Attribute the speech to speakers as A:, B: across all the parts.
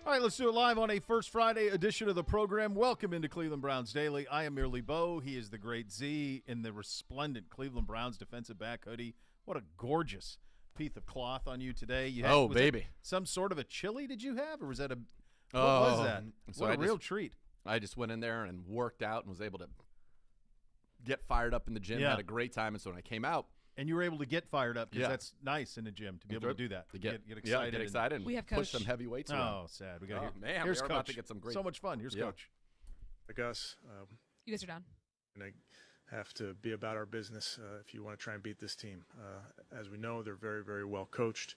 A: All right, let's do it live on a First Friday edition of the program. Welcome into Cleveland Browns Daily. I am merely Bo. He is the great Z in the resplendent Cleveland Browns defensive back hoodie. What a gorgeous piece of cloth on you today. You had,
B: baby.
A: Some sort of a chili did you have, or was that a – what was that?
B: So
A: what a real treat.
B: I just went in there and worked out and was able to get fired up in the gym. Had a great time. And so when I came out –
A: and you were able to get fired up because that's nice in the gym to be able to do that.
B: To get excited.
A: Yeah,
B: get excited and
C: we have
B: push some heavy weights around.
A: Oh, sad. We got
B: man,
A: here's
B: we're
A: Coach.
B: about to get some great.
A: So much fun. Here's Coach.
D: Hey, Gus.
C: You guys are down.
D: And I have to be about our business if you want to try and beat this team. As we know, they're very, very well coached.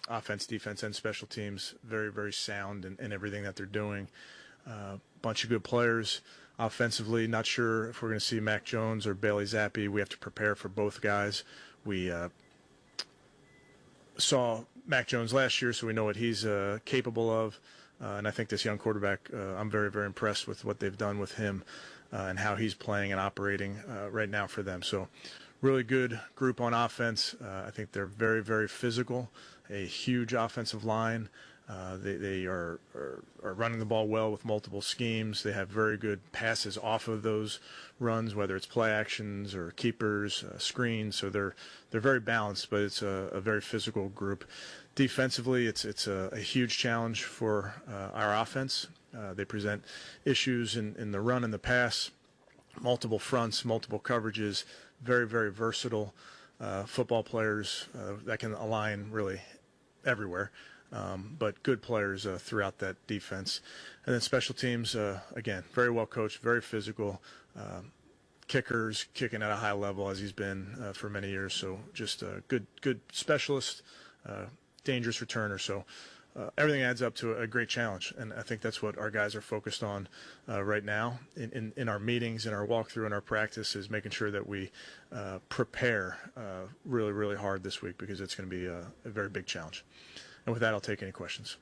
D: Offense, defense, and special teams, very, very sound in everything that they're doing. Bunch of good players. Offensively, not sure if we're going to see Mac Jones or Bailey Zappi. We have to prepare for both guys. We saw Mac Jones last year, so we know what he's capable of. And I think this young quarterback, I'm very, very impressed with what they've done with him and how he's playing and operating right now for them. So really good group on offense. I think they're very, very physical, a huge offensive line. They are running the ball well with multiple schemes. They have very good passes off of those runs, whether it's play actions or keepers, screens. So they're very balanced, but it's a very physical group. Defensively, it's a huge challenge for our offense. They present issues in the run and the pass, multiple fronts, multiple coverages, very, very versatile football players that can align really everywhere. But good players throughout that defense. And then special teams, again, very well coached, very physical. Kickers kicking at a high level as he's been for many years. So just a good specialist, dangerous returner. So everything adds up to a great challenge. And I think that's what our guys are focused on right now in our meetings, in our walkthrough, in our practice, is making sure that we prepare really, really hard this week, because it's going to be a very big challenge. And with that, I'll take any questions.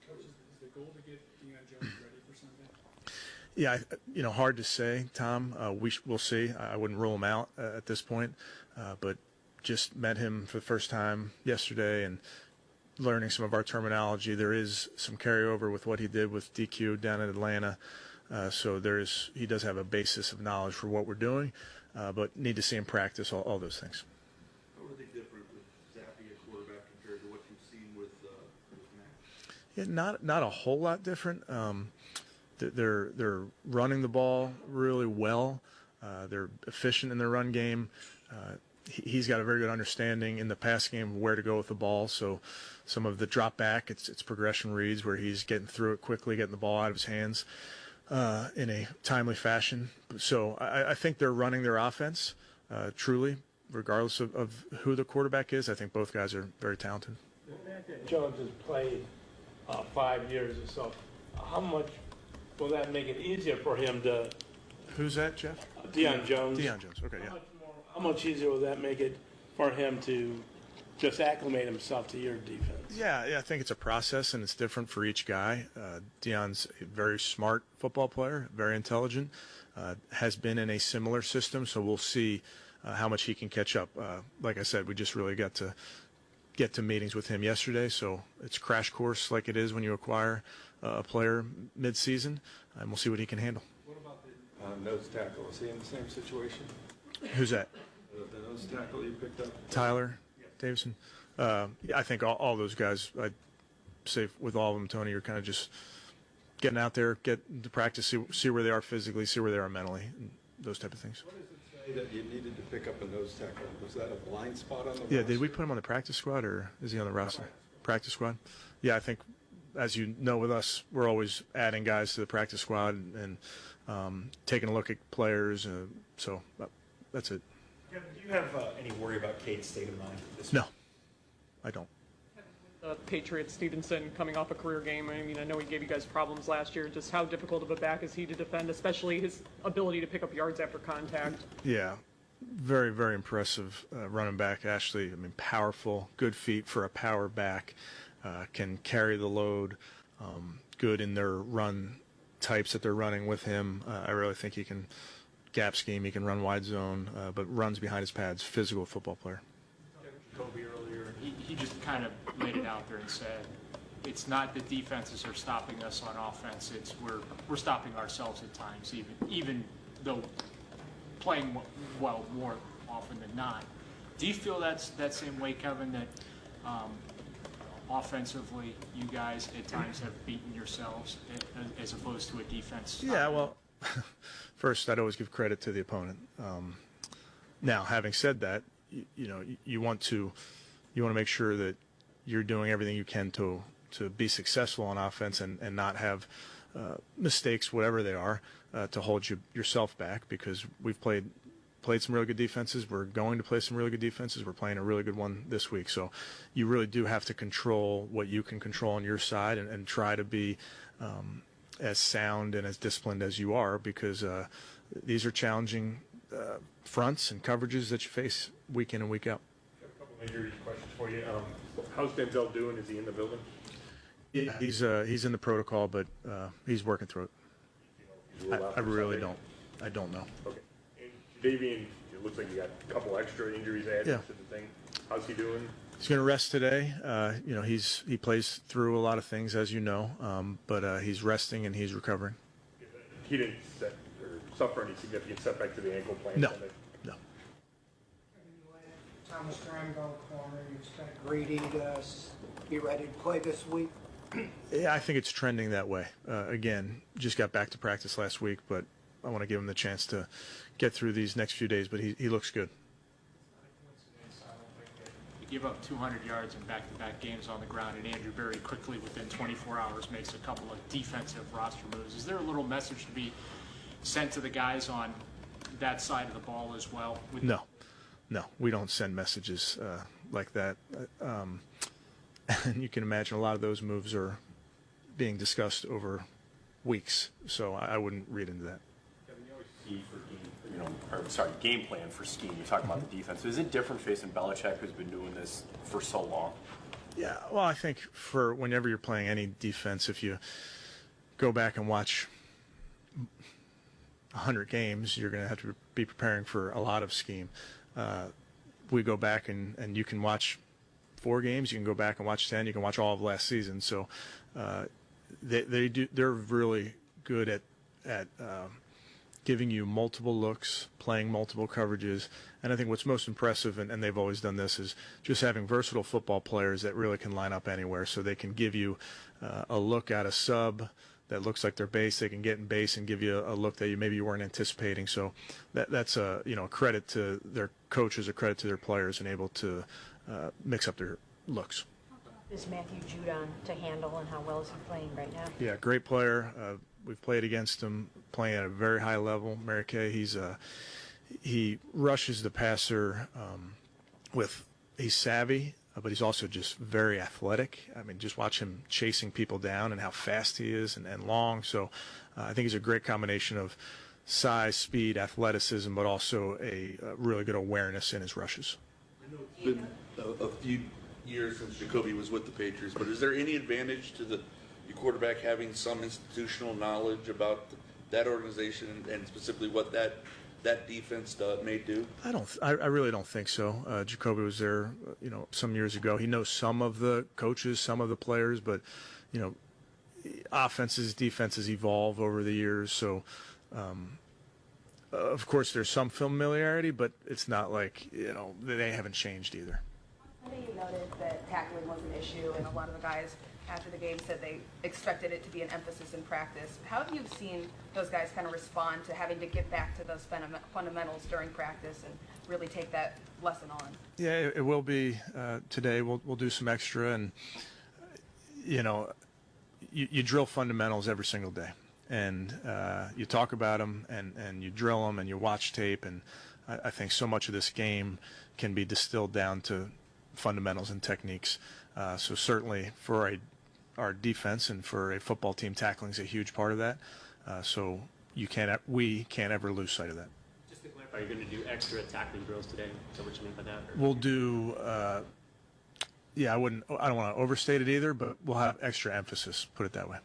E: Coach, is the goal to get Dion Jones ready for Sunday?
D: Yeah, hard to say, Tom. We'll see. I wouldn't rule him out at this point, but just met him for the first time yesterday and learning some of our terminology. There is some carryover with what he did with DQ down in Atlanta, so he does have a basis of knowledge for what we're doing, but need to see him practice all those things.
E: How are they different with Zappi at quarterback compared to what you've seen with Mac?
D: Yeah, not a whole lot different. They're running the ball really well. They're efficient in their run game. He's got a very good understanding in the pass game of where to go with the ball. So some of the drop back, it's progression reads where he's getting through it quickly, getting the ball out of his hands in a timely fashion. So I think they're running their offense truly, regardless of who the quarterback is. I think both guys are very talented.
F: Jones has played 5 years or so. How much will that make it easier for him to?
D: Who's that, Jeff?
F: Dion Jones.
D: Dion Jones. Okay, yeah.
F: How much easier will that make it for him to just acclimate himself to your defense?
D: Yeah, I think it's a process, and it's different for each guy. Dion's a very smart football player, very intelligent, has been in a similar system, so we'll see how much he can catch up. Like I said, we just really got to get to meetings with him yesterday, so it's crash course like it is when you acquire a player mid-season, and we'll see what he can handle.
E: What about the nose tackle? Is he in the same situation?
D: Who's that?
E: The nose tackle you picked up?
D: Tyler Davidson. I think all those guys, I'd say with all of them, Tony, you're kind of just getting out there, get to practice, see where they are physically, see where they are mentally, and those type of things.
E: What does it say that you needed to pick up a nose tackle? Was that a blind spot on the roster?
D: Yeah, did we put him on the practice squad, or is he on the roster? Practice squad? Yeah, I think, as you know with us, we're always adding guys to the practice squad and taking a look at players. So that's it.
G: Kevin, do you have any worry about Cade's state of mind this
D: No, I don't.
H: The Patriots, Stevenson, coming off a career game. I mean, I know he gave you guys problems last year. Just how difficult of a back is he to defend, especially his ability to pick up yards after contact?
D: Yeah, very, very impressive running back, Ashley. I mean, powerful, good feet for a power back, can carry the load, good in their run types that they're running with him. I really think he can gap scheme, he can run wide zone, but runs behind his pads, physical football player.
I: Jacoby earlier, he just kind of laid it out there and said
C: it's not that defenses are stopping us on offense. It's we're stopping ourselves at times, even though playing well more often than not. Do you feel that same way, Kevin, that offensively you guys at times have beaten yourselves as opposed to a defense?
D: Yeah, well, first, I'd always give credit to the opponent. Now, having said that, you want to make sure that you're doing everything you can to be successful on offense and not have mistakes, whatever they are, to hold yourself back, because we've played some really good defenses. We're going to play some really good defenses. We're playing a really good one this week. So you really do have to control what you can control on your side and try to be as sound and as disciplined as you are, because these are challenging fronts and coverages that you face week in and week out.
F: I have a couple of injury questions for you. How's Denzel doing? Is he in the building?
D: Yeah, he's in the protocol, but he's working through it. I really don't. I don't know.
F: Okay. And Davian, it looks like you got a couple extra injuries added to the thing. How's he doing?
D: He's going to rest today. He plays through a lot of things, as you know, but he's resting and he's recovering.
F: He didn't suffer any significant setback to the ankle playing
D: No.
F: Sunday?
D: No.
I: Thomas Durango, corner. You expect Grady to be ready to play this week?
D: Yeah, I think it's trending that way. Again, just got back to practice last week, but I want to give him the chance to get through these next few days, but he looks good.
C: You give up 200 yards in back-to-back games on the ground, and Andrew very quickly, within 24 hours, makes a couple of defensive roster moves. Is there a little message to be sent to the guys on that side of the ball as well?
D: No, we don't send messages like that. And you can imagine a lot of those moves are being discussed over weeks, so I wouldn't read into that.
G: Game plan for scheme. You talk about the defense. Is it different facing Belichick, who's been doing this for so long?
D: Yeah, well, I think for whenever you're playing any defense, if you go back and watch 100 games, you're going to have to be preparing for a lot of scheme. We go back and you can watch 4 games, you can go back and watch 10, you can watch all of last season. So they're really good at giving you multiple looks, playing multiple coverages. And I think what's most impressive, and they've always done this, is just having versatile football players that really can line up anywhere. So they can give you a look at a sub that looks like their base. They can get in base and give you a look that maybe you weren't anticipating. So that's a credit to their coaches, a credit to their players, and able to mix up their looks.
J: Is Matthew Judon to handle, and how well is he playing right now?
D: Yeah, great player. We've played against him, playing at a very high level. Mary Kay, he rushes the passer he's savvy, but he's also just very athletic. I mean, just watch him chasing people down and how fast he is and long. So I think he's a great combination of size, speed, athleticism, but also a really good awareness in his rushes.
E: I know it's been a few years since Jacoby was with the Patriots, but is there any advantage to your quarterback having some institutional knowledge about that organization and specifically what that defense may do?
D: I really don't think so. Jacoby was there, some years ago. He knows some of the coaches, some of the players, but offenses, defenses evolve over the years. So, of course, there's some familiarity, but it's not like they haven't changed either.
K: I think you noted that tackling was an issue, and a lot of the guys after the game said they expected it to be an emphasis in practice. How have you seen those guys kind of respond to having to get back to those fundamentals during practice and really take that lesson on?
D: Yeah, it will be today. We'll do some extra, and you drill fundamentals every single day, and you talk about them, and you drill them, and you watch tape, and I think so much of this game can be distilled down to fundamentals and techniques. So certainly for our defense and for a football team, tackling is a huge part of that. So we can't ever lose sight of that.
L: Just to clarify, you're going to do extra tackling drills today? Is that what you mean by that? Or?
D: We'll do. I don't want to overstate it either, but we'll have extra emphasis. Put it that way.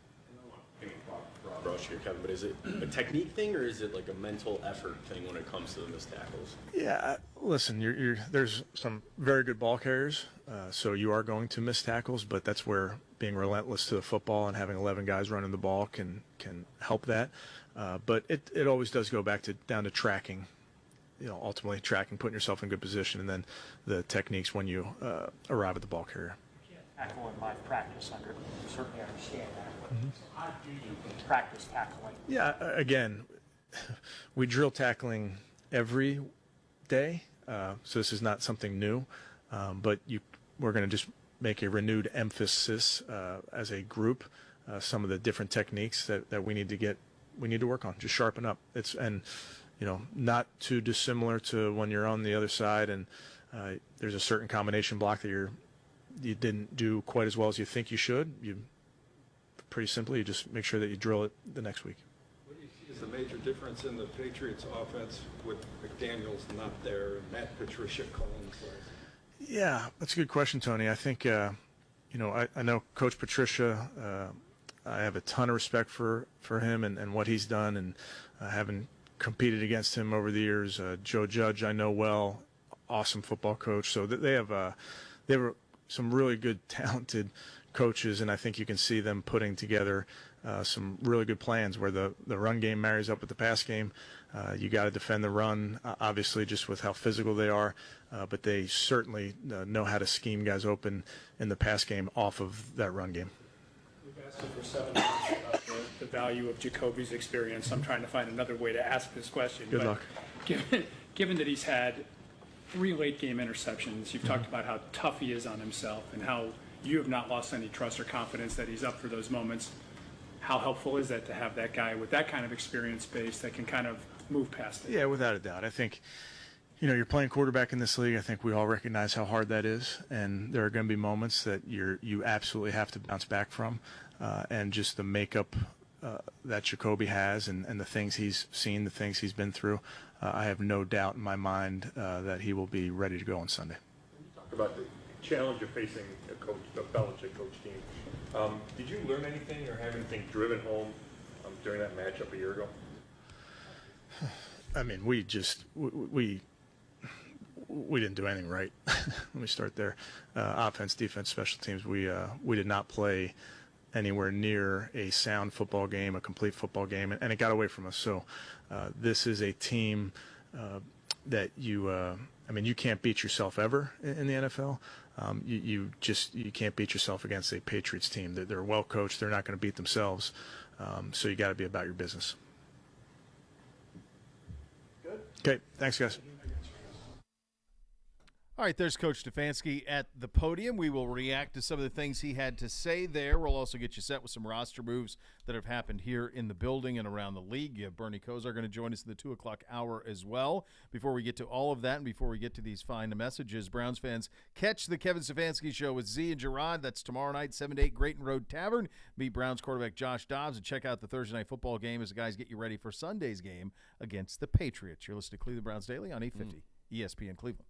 L: Rush here, Kevin, but is it a technique thing or is it like a mental effort thing when it comes to the missed tackles?
D: Yeah, listen, there's some very good ball carriers, so you are going to miss tackles, but that's where being relentless to the football and having 11 guys running the ball can help that. But it always does go back down to tracking, ultimately tracking, putting yourself in good position, and then the techniques when you arrive at the ball carrier.
C: Tackle in live practice, I certainly understand that.
D: Mm-hmm.
C: How do you practice tackling?
D: Yeah, again, we drill tackling every day, so this is not something new, but we're going to just make a renewed emphasis as a group, some of the different techniques that we need to work on, just sharpen up. And not too dissimilar to when you're on the other side and there's a certain combination block that you didn't do quite as well as you think you should. Pretty simply, you just make sure that you drill it the next week.
M: What do you see as the major difference in the Patriots offense with McDaniels not there and Matt Patricia calling plays?
D: Yeah, that's a good question, Tony. I think, I know Coach Patricia. I have a ton of respect for him and what he's done, and having competed against him over the years. Joe Judge, I know well, awesome football coach. So they were some really good, talented coaches, and I think you can see them putting together some really good plans where the run game marries up with the pass game. You got to defend the run, obviously, just with how physical they are, but they certainly know how to scheme guys open in the pass game off of that run game.
N: We've asked you for 7 months about the value of Jacoby's experience. I'm trying to find another way to ask this question.
D: Good luck.
N: Given that he's had 3 late-game interceptions, you've talked about how tough he is on himself and how you have not lost any trust or confidence that he's up for those moments. How helpful is that to have that guy with that kind of experience base that can kind of move past it?
D: Yeah, without a doubt. I think, you're playing quarterback in this league. I think we all recognize how hard that is, and there are going to be moments that you absolutely have to bounce back from, and just the makeup that Jacoby has and the things he's seen, the things he's been through. I have no doubt in my mind that he will be ready to go on Sunday.
M: Talk about the challenge of facing a Belichick coach team. Did you learn anything or have anything driven home during that matchup a year ago?
D: I mean, we didn't do anything right. Let me start there. Offense, defense, special teams. We did not play anywhere near a sound football game, a complete football game, and it got away from us. So this is a team that you can't beat yourself ever in the NFL. You can't beat yourself against a Patriots team. They're well coached. They're not going to beat themselves. So you got to be about your business.
N: Good.
D: Okay. Thanks, guys.
A: All right, there's Coach Stefanski at the podium. We will react to some of the things he had to say there. We'll also get you set with some roster moves that have happened here in the building and around the league. You have Bernie Kosar going to join us in the 2 o'clock hour as well. Before we get to all of that and before we get to these fine messages, Browns fans, catch the Kevin Stefanski Show with Z and Gerard. That's tomorrow night, 7 to 8, Grayton Road Tavern. Meet Browns quarterback Josh Dobbs and check out the Thursday night football game as the guys get you ready for Sunday's game against the Patriots. You're listening to Cleveland Browns Daily on 850 ESPN Cleveland.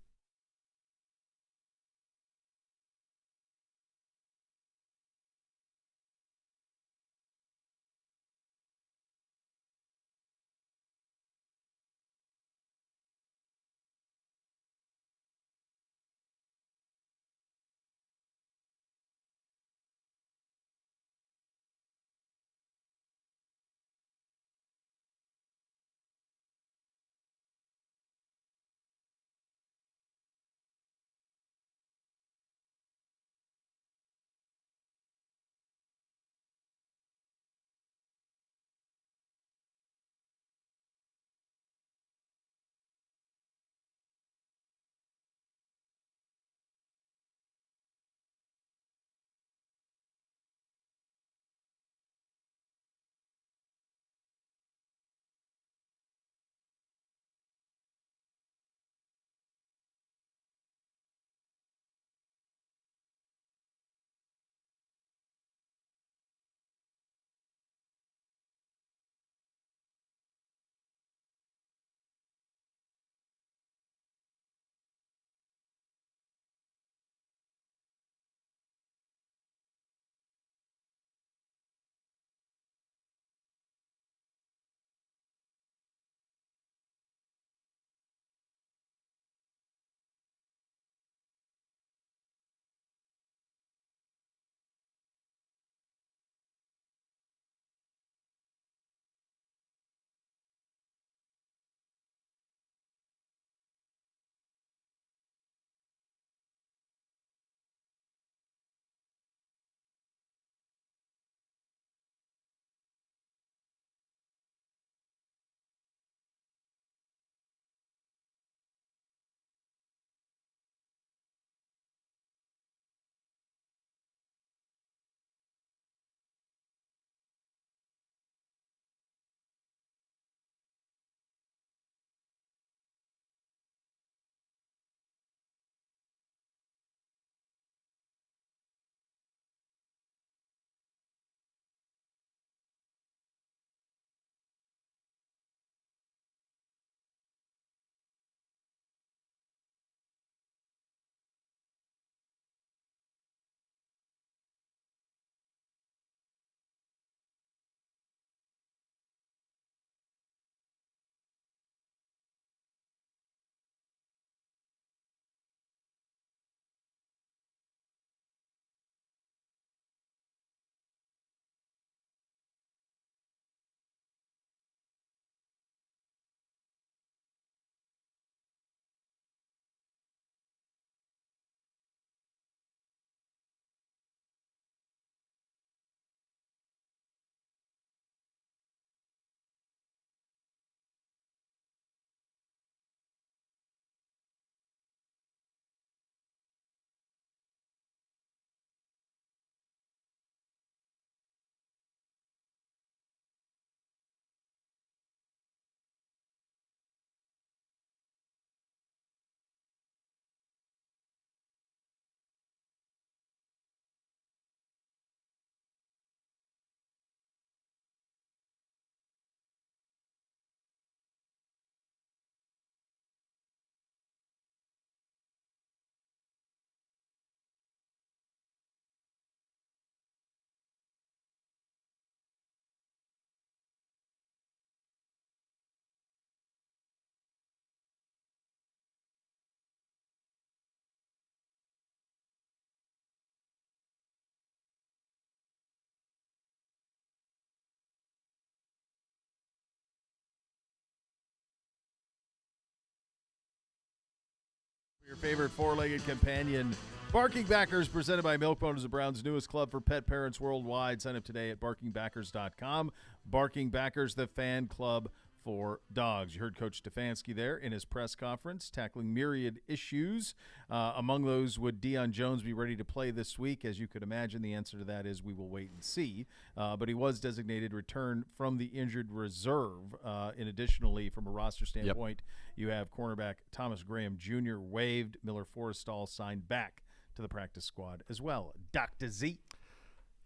A: Your favorite four-legged companion. Barking Backers, presented by Milkbone, is the Browns' newest club for pet parents worldwide. Sign up today at barkingbackers.com. Barking Backers, the fan club for dogs. You heard Coach Stefanski there in his press conference, tackling myriad issues. Among those, would Dion Jones be ready to play this week? As you could imagine, the answer to that is we will wait and see. But he was designated return from the injured reserve. And additionally, from a roster standpoint, you have cornerback Thomas Graham Jr. waived. Miller Forrestall signed back to the practice squad as well. Dr. Z.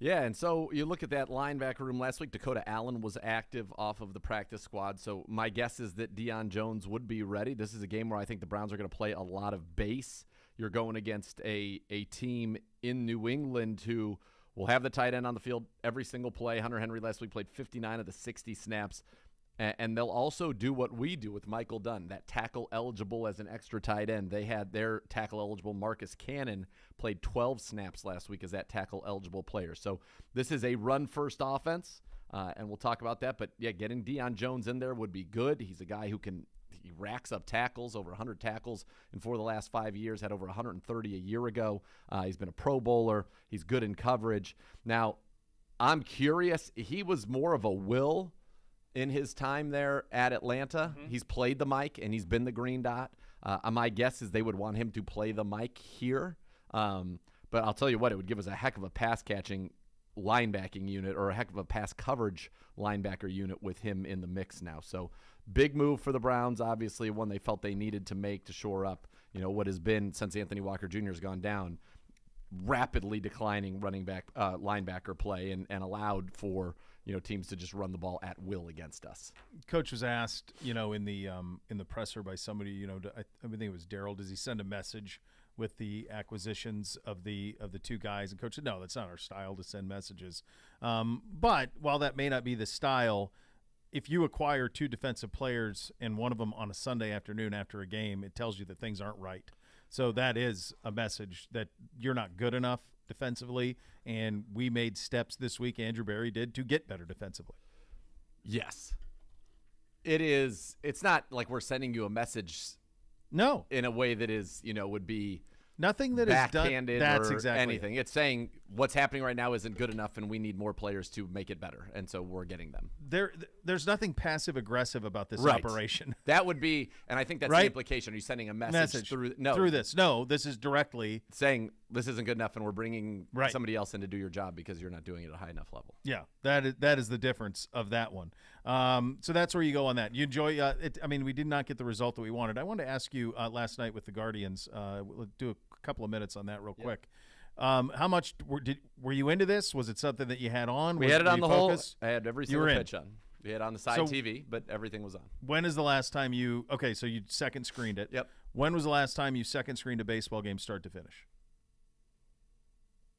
B: Yeah, and so you look at that linebacker room last week. Dakota Allen was active off of the practice squad, so my guess is that Dion Jones would be ready. This is a game where I think the Browns are going to play a lot of base. You're going against a team in New England who will have the tight end on the field every single play. Hunter Henry last week played 59 of the 60 snaps. And they'll also do what we do with Michael Dunn, that tackle eligible as an extra tight end. They had their tackle eligible Marcus Cannon played 12 snaps last week as that tackle eligible player. So this is a run first offense, and we'll talk about that. But yeah, getting Dion Jones in there would be good. He's a guy who he racks up tackles, over 100 tackles in 4 of the last 5 years, had over 130 a year ago. He's been a Pro Bowler. He's good in coverage. Now, I'm curious. He was more of a will in his time there at Atlanta. He's played the mic, and he's been the green dot. My guess is they would want him to play the mic here. But I'll tell you what, it would give us a heck of a pass-catching linebacking unit or a heck of a pass coverage linebacker unit with him in the mix now. So big move for the Browns, obviously, one they felt they needed to make to shore up, what has been, since Anthony Walker Jr. has gone down, rapidly declining linebacker play and allowed for teams to just run the ball at will against us.
A: Coach was asked, in the presser by somebody, I think it was Daryl, does he send a message with the acquisitions of the two guys? And Coach said, no, that's not our style to send messages. But while that may not be the style, if you acquire two defensive players and one of them on a Sunday afternoon after a game, it tells you that things aren't right. So that is a message that you're not good enough defensively, and we made steps this week, Andrew Berry did, to get better defensively.
B: Yes. It is. It's not like we're sending you a message in a way that is, would be
A: nothing that is done. That's
B: or
A: exactly
B: anything. It's saying what's happening right now isn't good enough, and we need more players to make it better, and so we're getting them.
A: There's nothing passive aggressive about this
B: right.
A: operation.
B: That would be, and I think that's the implication. Are you sending a message through
A: this? No, this is directly
B: saying this isn't good enough, and we're bringing somebody else in to do your job because you're not doing it at a high enough level.
A: Yeah, that is the difference of that one. So that's where you go on that. You enjoy it. I mean, we did not get the result that we wanted. I wanted to ask you last night with the Guardians. We'll do a couple of minutes on that real quick. How much were you into this? Was it something that you had on?
B: We had it on the whole. I had every single pitch on. We had it on the side TV, but everything was on.
A: When is the last time you? Okay, so you second screened it.
B: Yep.
A: When was the last time you second screened a baseball game start to finish?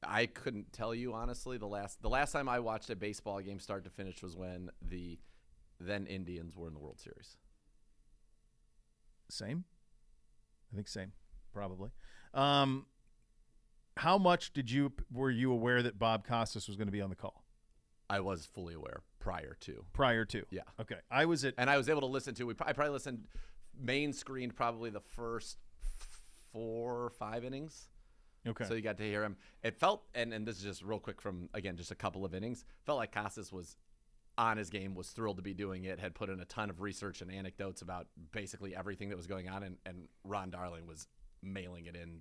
B: I couldn't tell you honestly. The last time I watched a baseball game start to finish was when the then Indians were in the World Series.
A: Same. I think same, probably. How much were you aware that Bob Costas was going to be on the call?
B: I was fully aware prior to.
A: Yeah. Okay.
B: And I was able to listen to. I probably listened main screened probably the first 4 or 5 innings.
A: Okay.
B: So you got to hear him. It felt, and this is just real quick from, again, just a couple of innings, felt like Costas was on his game, was thrilled to be doing it, had put in a ton of research and anecdotes about basically everything that was going on, and Ron Darling was mailing it in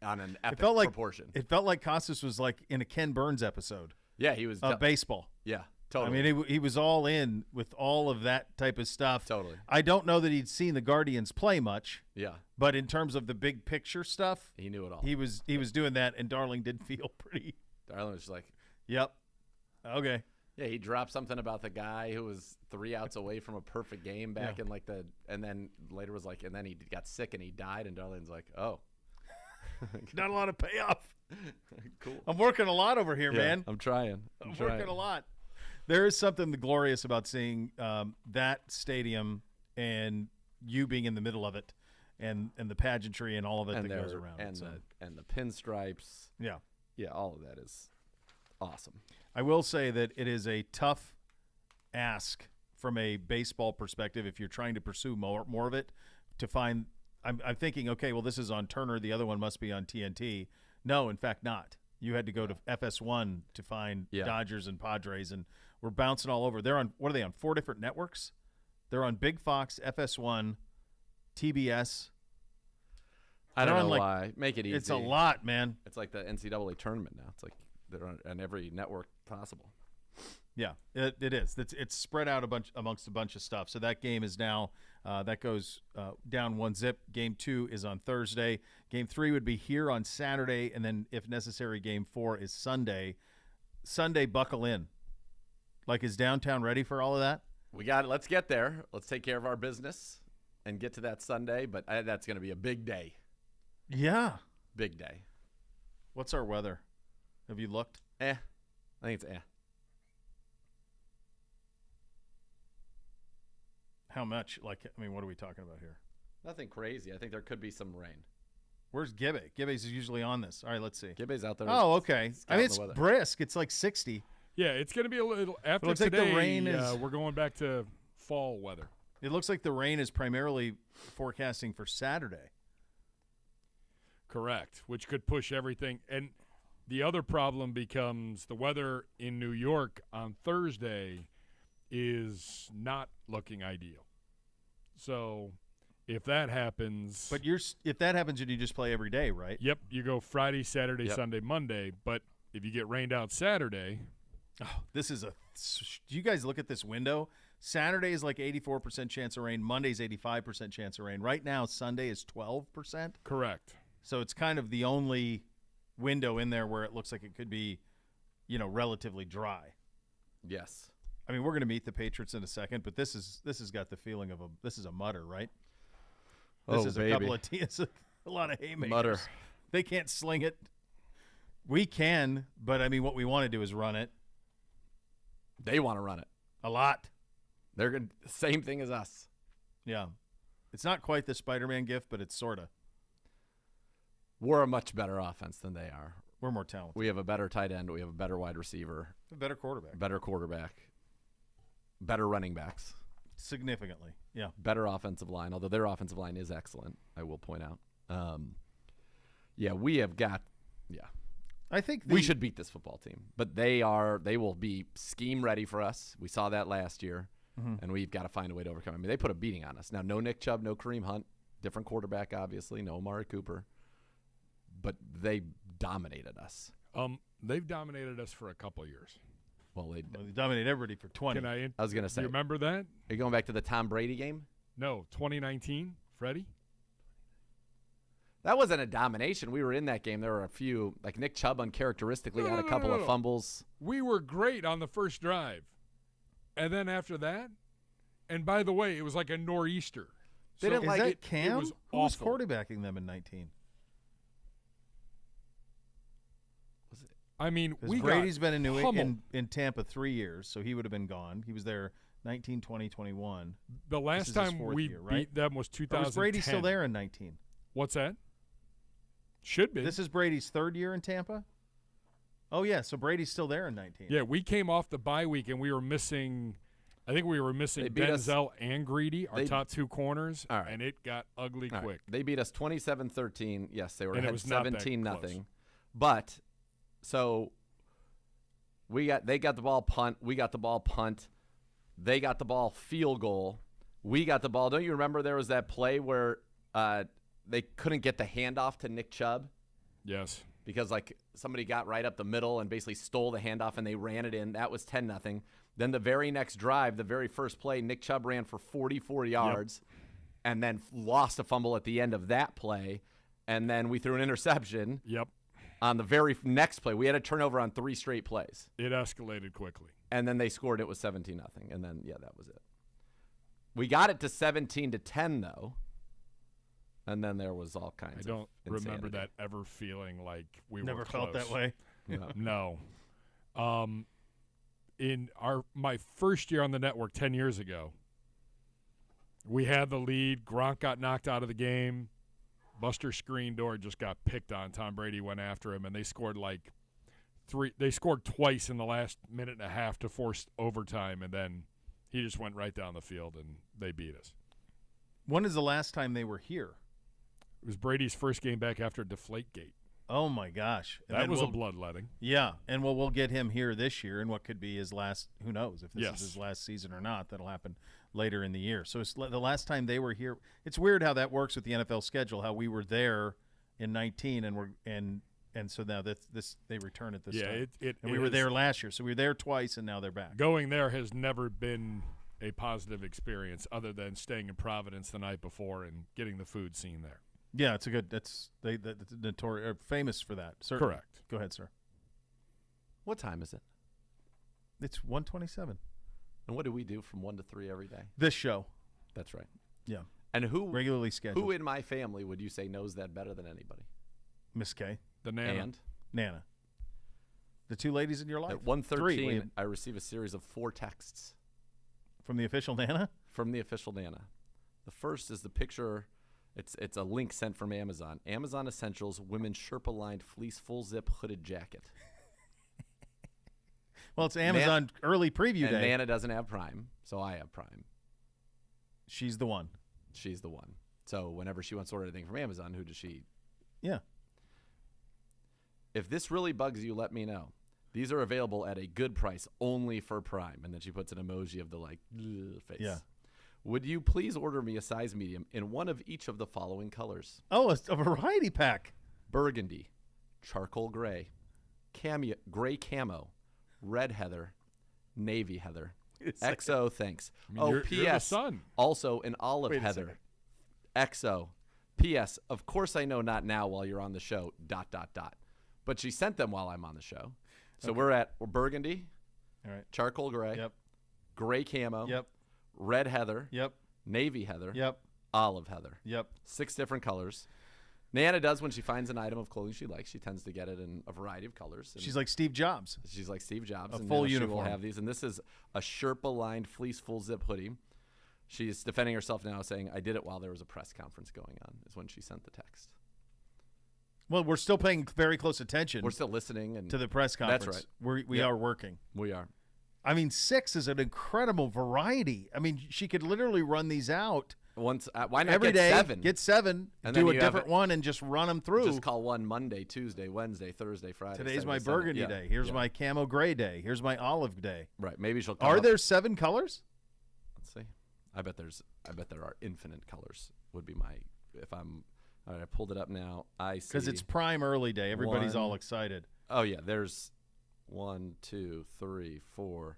B: on an epic proportion.
A: It felt like Costas was like in a Ken Burns episode.
B: Yeah, he was.
A: Baseball.
B: Yeah, totally.
A: I mean, he was all in with all of that type of stuff.
B: Totally.
A: I don't know that he'd seen the Guardians play much.
B: Yeah.
A: But in terms of the big picture stuff,
B: he knew it all.
A: He was doing that, and Darling did feel pretty.
B: Darling was just like,
A: "Yep, okay."
B: Yeah, he dropped something about the guy who was 3 outs away from a perfect game back in and then later was like, and then he got sick and he died, and Darling's like, oh.
A: Not a lot of payoff.
B: Cool.
A: I'm working a lot over here, man.
B: I'm trying.
A: I'm working a lot. There is something glorious about seeing that stadium and you being in the middle of it, and the pageantry and all of it that goes around.
B: And the pinstripes.
A: Yeah.
B: Yeah, all of that is awesome.
A: I will say that it is a tough ask from a baseball perspective if you're trying to pursue more of it, to find I'm thinking, okay, well, this is on Turner. The other one must be on TNT. No, in fact, not. You had to go to FS1 to find Dodgers and Padres, and we're bouncing all over. They're on, what are they on, 4 different networks? They're on Big Fox, FS1, TBS.
B: I don't know why. Make it easy.
A: It's a lot, man.
B: It's like the NCAA tournament now. It's like they're on every network possible.
A: Yeah, it is. It's spread out amongst a bunch of stuff. So that game is now that goes down 1-0. Game 2 is on Thursday. Game 3 would be here on Saturday, and then if necessary, Game 4 is Sunday. Sunday, buckle in. Like, is downtown ready for all of that?
B: We got it. Let's get there. Let's take care of our business and get to that Sunday. But that's going to be a big day.
A: Yeah,
B: big day.
A: What's our weather? Have you looked?
B: I think it's
A: How much? Like, I mean, what are we talking about here?
B: Nothing crazy. I think there could be some rain.
A: Where's Gibbe? Gibbe's usually on this. All right, let's see.
B: Gibbe's out there.
A: Oh, okay. I mean, it's brisk. It's like 60.
O: Yeah, it's going to be a little after today. Like the rain is, we're going back to fall weather.
A: It looks like the rain is primarily forecasting for Saturday.
O: Correct, which could push everything. And the other problem becomes the weather in New York on Thursday is not looking ideal. So if that happens.
A: But if that happens, you just play every day, right?
O: Yep. You go Friday, Saturday, Sunday, Monday. But if you get rained out Saturday.
A: Oh, this is do you guys look at this window? Saturday is like 84% chance of rain. Monday's 85% chance of rain. Right now, Sunday is 12%.
O: Correct.
A: So it's kind of the only window in there where it looks like it could be, relatively dry.
B: Yes.
A: I mean, we're going to meet the Patriots in a second, but this has got the feeling of this is a mutter, right? This is a couple of a lot of haymakers.
B: Mutter.
A: They can't sling it. We can, but I mean, what we want to do is run it.
B: They want to run it
A: a lot.
B: They're going same thing as us.
A: Yeah, it's not quite the Spider-Man gift, but it's sorta.
B: We're a much better offense than they are.
A: We're more talented.
B: We have a better tight end. We have a better wide receiver.
A: A better quarterback.
B: Better quarterback. Better running backs.
A: Significantly, yeah.
B: Better offensive line, although their offensive line is excellent, I will point out. We have got
A: I think
B: we should beat this football team, but they will be scheme ready for us. We saw that last year, and we've got to find a way to overcome. I mean, they put a beating on us. Now, no Nick Chubb, no Kareem Hunt, different quarterback, obviously, no Amari Cooper, but they dominated us.
O: They've dominated us for a couple of years.
A: Well, they dominated everybody for 20.
B: I was going to say.
O: You remember that?
B: Are you going back to the Tom Brady game?
O: No, 2019, Freddie?
B: That wasn't a domination. We were in that game. There were a few, like Nick Chubb uncharacteristically had a couple of fumbles.
O: We were great on the first drive. And then after that, and by the way, it was like a nor'easter.
A: They didn't like it. Cam?
O: It was
A: Who was
O: awful.
A: quarterbacking them in 19?
O: I mean,
A: Brady's been in Tampa 3 years, so he would have been gone. He was there 19, 20, 21.
O: The last time we beat them was 2010.
A: Or was Brady still there in 19?
O: What's that? Should be.
A: This is Brady's third year in Tampa? Oh, yeah, so Brady's still there in 19.
O: Yeah, we came off the bye week, and we were missing – I think we were missing Denzel and Greedy, our top two corners, and it got ugly quick.
B: They beat us 27-13. Yes, they were
O: and
B: ahead 17-0. But so they got the ball punt. We got the ball punt. They got the ball field goal. We got the ball. Don't you remember there was that play where they couldn't get the handoff to Nick Chubb?
O: Yes.
B: Because, somebody got right up the middle and basically stole the handoff, and they ran it in. That was 10-0. Then the very next drive, the very first play, Nick Chubb ran for 44 yards and then lost a fumble at the end of that play. And then we threw an interception.
O: Yep.
B: On the very next play. We had a turnover on 3 straight plays.
O: It escalated quickly.
B: And then they scored. It was 17-0. And then, that was it. We got it to 17-10, though. And then there was all kinds of
O: I don't remember that ever feeling like we
A: Never
O: were close.
A: felt that way.
O: No. In my first year on the network 10 years ago, we had the lead. Gronk got knocked out of the game. Buster Screendor just got picked on. Tom Brady went after him, and they scored they scored twice in the last minute and a half to force overtime, and then he just went right down the field, and they beat us.
A: When is the last time they were here?
O: It was Brady's first game back after Deflategate.
A: Oh, my gosh. And
O: That
A: then
O: was a bloodletting.
A: Yeah, and we'll get him here this year in what could be his last – who knows if this
O: Yes.
A: is his last season or not. That'll happen later in the year. So it's the last time they were here – it's weird how that works with the NFL schedule, how we were there in 19 and so now they return at this time. And we were there last year. So we were there twice, and now they're back.
O: Going there has never been a positive experience other than staying in Providence the night before and getting the food scene there.
A: Yeah, it's a good – that's notorious, famous for that. Certainly.
O: Correct.
A: Go ahead, sir.
B: What time is it?
A: It's 1:27.
B: And what do we do from 1 to 3 every day?
A: This show.
B: That's right.
A: Yeah.
B: And who
A: regularly scheduled?
B: Who in my family would you say knows that better than anybody?
A: Miss K.
O: The Nana.
B: And?
A: Nana. The two ladies in your life?
B: At 1:13, I receive a series of 4 texts.
A: From the official Nana?
B: From the official Nana. The first is the picture. It's a link sent from Amazon. Amazon Essentials Women's Sherpa-lined Fleece Full Zip Hooded Jacket.
A: Well, it's Amazon early preview day.
B: And Nana doesn't have Prime, so I have Prime.
A: She's the one.
B: She's the one. So whenever she wants to order anything from Amazon, who does she?
A: Yeah.
B: If this really bugs you, let me know. These are available at a good price only for Prime. And then she puts an emoji of the face.
A: Yeah.
B: Would you please order me a size medium in one of each of the following colors?
A: Oh, it's a variety pack.
B: Burgundy, charcoal gray, gray camo, red heather, navy heather. XO, thanks.
O: You're the
B: PS,
O: son.
B: also an olive heather. XO. PS, of course I know not now while you're on the show, ... But she sent them while I'm on the show. So we're burgundy,
A: all right,
B: charcoal gray,
A: yep,
B: gray camo,
A: yep,
B: red heather,
A: yep,
B: navy heather,
A: yep,
B: olive heather,
A: yep.
B: 6 different colors. Nana does when she finds an item of clothing she likes. She tends to get it in a variety of colors.
A: She's like Steve Jobs.
B: She's like Steve Jobs.
A: A
B: and
A: full
B: now
A: uniform.
B: She will have these. And this is a Sherpa-lined fleece full zip hoodie. She's defending herself now, saying, I did it while there was a press conference going on, is when she sent the text.
A: Well, we're still paying very close attention.
B: We're still listening
A: to the press conference.
B: That's right.
A: We are working.
B: We are.
A: I mean, 6 is an incredible variety. I mean, she could literally run these out
B: once. Why not
A: every
B: get
A: day?
B: 7?
A: Get 7,
B: and
A: do a different one, and just run them through.
B: Just call one Monday, Tuesday, Wednesday, Thursday, Friday.
A: Today's
B: Saturday,
A: my
B: Sunday.
A: burgundy day. Here's my camo gray day. Here's my olive day.
B: Right. Maybe she'll come
A: Are
B: up.
A: there 7 colors?
B: Let's see. I bet there are infinite colors. Would be my all right, I pulled it up now. I see.
A: Because it's prime early day. Everybody's all excited.
B: Oh, yeah. There's 1, 2, 3, 4,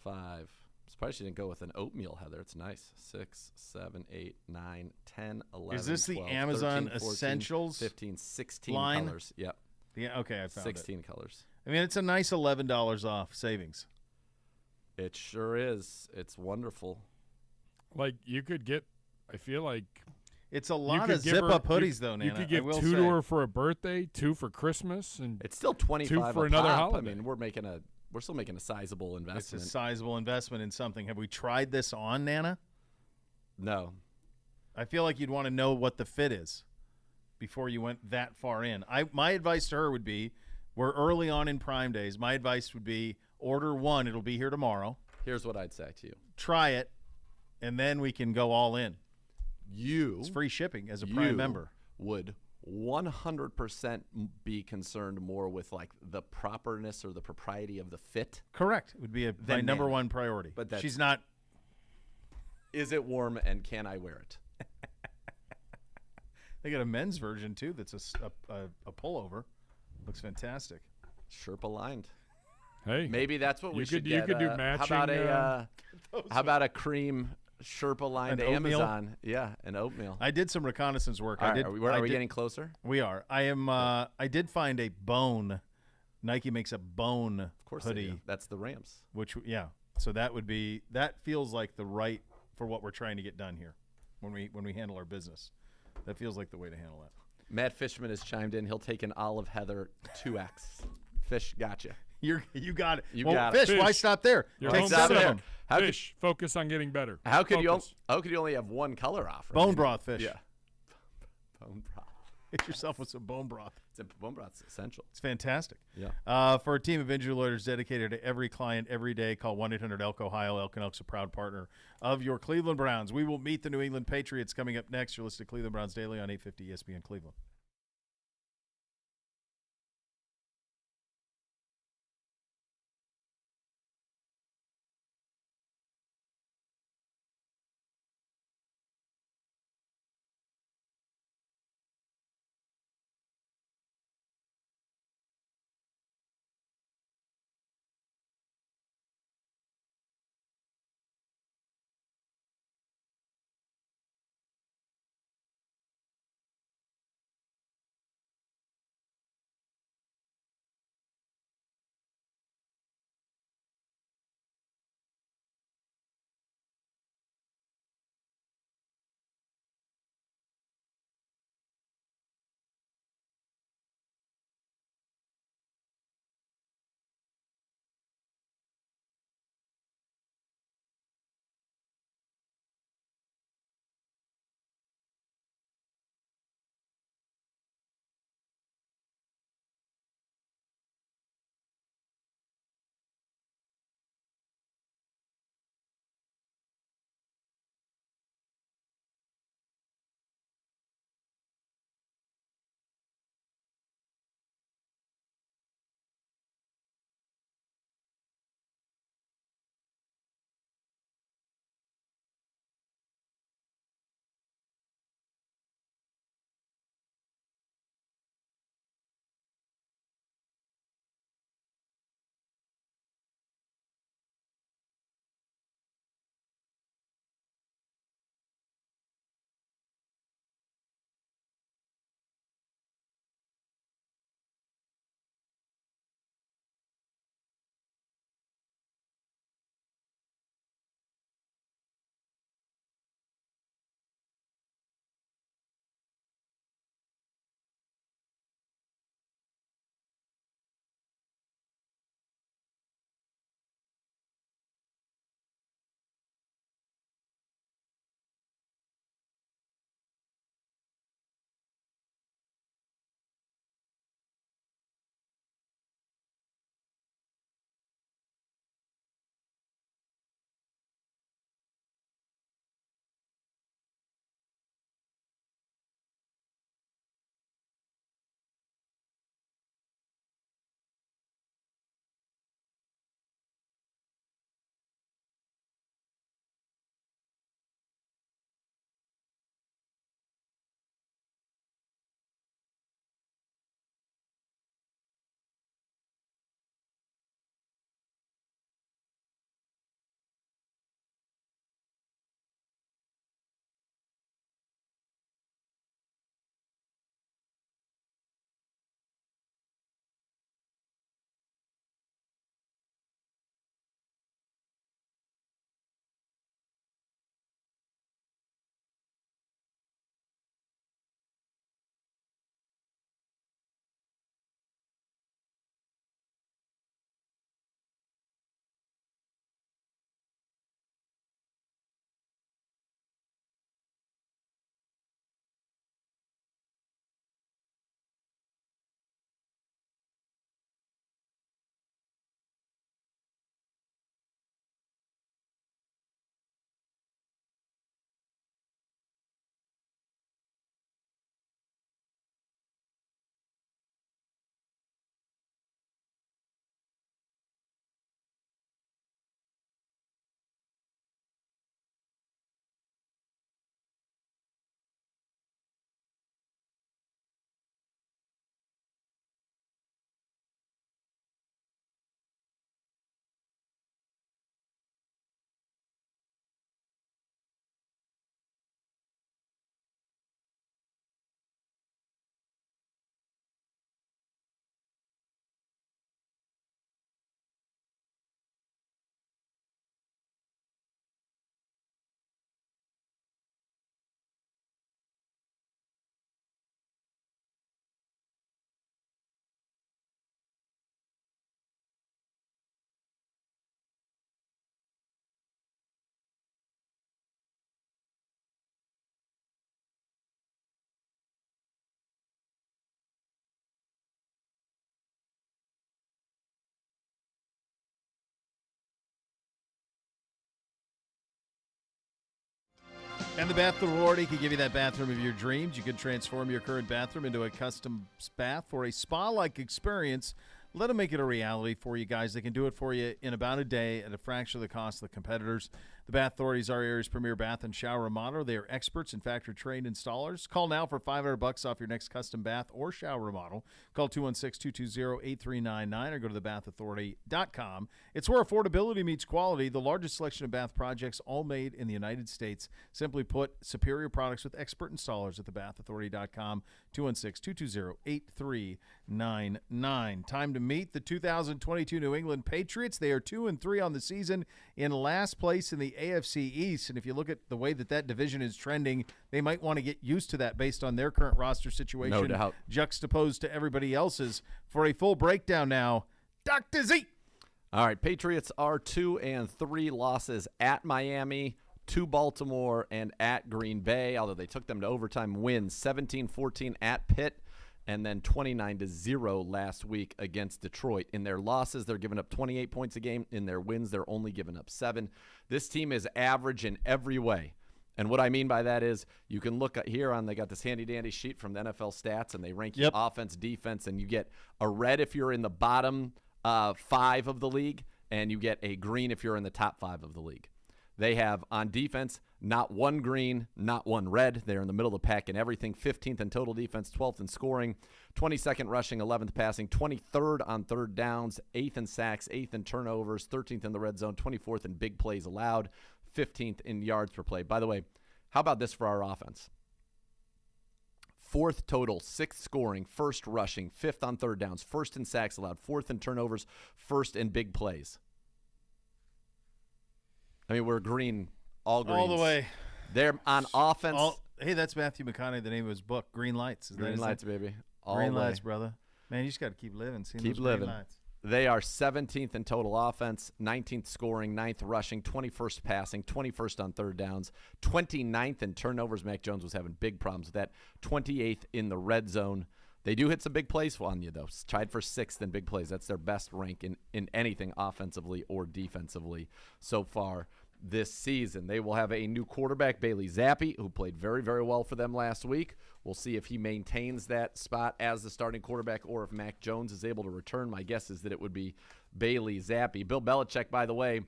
B: 5. Surprised she didn't go with an oatmeal heather. It's nice. 6, 7, 8, 9, 10, 11,
A: Is this
B: 12,
A: the Amazon
B: 13, 14,
A: Essentials
B: 15, 16
A: line?
B: colors. Yep.
A: Yeah, okay, I found
B: 16 colors.
A: I mean, it's a nice $11 off savings.
B: It sure is. It's wonderful.
O: Like, you could get, I feel like.
A: It's a lot of zip-up hoodies, though, Nana.
O: You could give 2 to her for a birthday, 2 for Christmas, and
B: it's still 25
O: 2 for
B: a
O: another
B: pop.
O: holiday.
B: I mean, we're still making a sizable investment.
A: It's a sizable investment in something. Have we tried this on, Nana?
B: No.
A: I feel like you'd want to know what the fit is before you went that far in. My advice to her would be, we're early on in Prime Days. My advice would be order 1. It'll be here tomorrow.
B: Here's what I'd say to you.
A: Try it, and then we can go all in.
B: It's
A: free shipping as a Prime member.
B: Would 100% be concerned more with like the properness or the propriety of the fit.
A: Correct. It would be my number one priority.
B: But
A: she's not.
B: Is it warm and can I wear it?
A: They got a men's version too. That's a pullover. Looks fantastic.
B: Sherpa lined.
O: Hey,
B: maybe that's what we should
O: get. You could do matching.
B: How about a cream Sherpa lined Amazon? Yeah, an oatmeal.
A: I did some reconnaissance work.
B: Are we getting closer?
A: We are. I am. I did find a bone. Nike makes a bone hoodie.
B: That's the Rams.
A: Which So that would be. That feels like the right for what we're trying to get done here, when we handle our business. That feels like the way to handle that.
B: Matt Fishman has chimed in. He'll take an olive heather 2X. Fish, gotcha.
A: You got it.
B: You got
A: Fish,
O: it.
A: why stop there? Take 7 of them.
O: Fish, focus on getting better.
B: How could you only have one color offer?
A: Bone broth fish.
B: Yeah. Bone broth.
A: Hit yourself with some bone broth.
B: It's bone broth's essential.
A: It's fantastic.
B: Yeah.
A: For a team of injury lawyers dedicated to every client every day, call 1-800-ELK-OHIO. Elk and Elk's a proud partner of your Cleveland Browns. We will meet the New England Patriots coming up next. You're listening to Cleveland Browns Daily on 850 ESPN Cleveland. And the Bath Authority can give you that bathroom of your dreams. You can transform your current bathroom into a custom bath for a spa-like experience. Let them make it a reality for you guys. They can do it for you in about a day at a fraction of the cost of the competitors. The Bath Authority is our area's premier bath and shower remodel. They are experts and factory-trained installers. Call now for $500 off your next custom bath or shower remodel. Call 216-220-8399 or go to thebathauthority.com. It's where affordability meets quality. The largest selection of bath projects, all made in the United States. Simply put, superior products with expert installers at thebathauthority.com. 216-220-8399. Time to meet the 2022 New England Patriots. They are 2-3 on the season, in last place in the AFC East. And if you look at the way that division is trending, they might want to get used to that based on their current roster situation,
B: No doubt,
A: juxtaposed to everybody else's. For a full breakdown now, Dr. Z.
B: All right, Patriots are 2-3, losses at Miami, to Baltimore, and at Green Bay, although they took them to overtime. Wins 17-14 at Pitt, and then 29-0 last week against Detroit. In their losses, they're giving up 28 points a game. In their wins, they're only giving up 7. This team is average in every way. And what I mean by that is you can look at here on, they got this handy-dandy sheet from the NFL stats, and they rank you offense, defense, and you get a red if you're in the bottom 5 of the league, and you get a green if you're in the top 5 of the league. They have, on defense, not one green, not one red. They're in the middle of the pack in everything. 15th in total defense, 12th in scoring, 22nd rushing, 11th passing, 23rd on third downs, 8th in sacks, 8th in turnovers, 13th in the red zone, 24th in big plays allowed, 15th in yards per play. By the way, how about this for our offense? 4th total, 6th scoring, 1st rushing, 5th on third downs, 1st in sacks allowed, 4th in turnovers, 1st in big plays. I mean, we're green, all greens.
A: All the way.
B: They're on offense.
A: Hey, that's Matthew McConaughey, the name of his book, Green Lights.
B: Green Lights, baby.
A: Green Lights, brother. Man, you just got to keep living.
B: Keep living. They are 17th in total offense, 19th scoring, 9th rushing, 21st passing, 21st on third downs, 29th in turnovers. Mac Jones was having big problems with that. 28th in the red zone. They do hit some big plays on you, though. Tied for 6th in big plays. That's their best rank in anything offensively or defensively so far this season. They will have a new quarterback, Bailey Zappi, who played very, very well for them last week. We'll see if he maintains that spot as the starting quarterback or if Mac Jones is able to return. My guess is that it would be Bailey Zappi. Bill Belichick, by the way,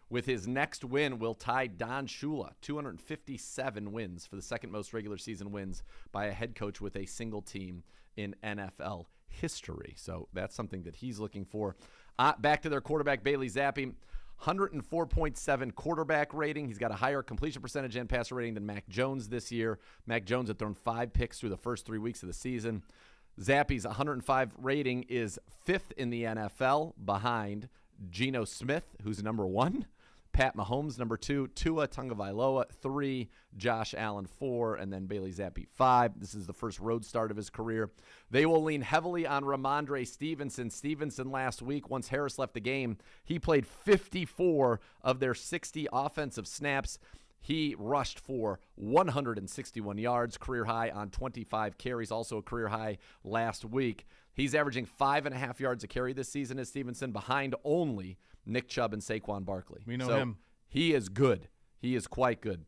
B: with his next win, will tie Don Shula, 257 wins for the second most regular season wins by a head coach with a single team in NFL history. So that's something that he's looking for. Back to their quarterback, Bailey Zappi. 104.7 quarterback rating. He's got a higher completion percentage and passer rating than Mac Jones this year. Mac Jones had thrown 5 picks through the first 3 weeks of the season. Zappi's 105 rating is 5th in the NFL behind Geno Smith, who's number 1, Pat Mahomes, number 2, Tua Tagovailoa, 3, Josh Allen, 4, and then Bailey Zappi, 5. This is the first road start of his career. They will lean heavily on Ramondre Stevenson. Stevenson last week, once Harris left the game, he played 54 of their 60 offensive snaps. He rushed for 161 yards, career high on 25 carries, also a career high last week. He's averaging 5.5 yards a carry this season as Stevenson, behind only Nick Chubb and Saquon Barkley.
A: We know him.
B: He is good. He is quite good.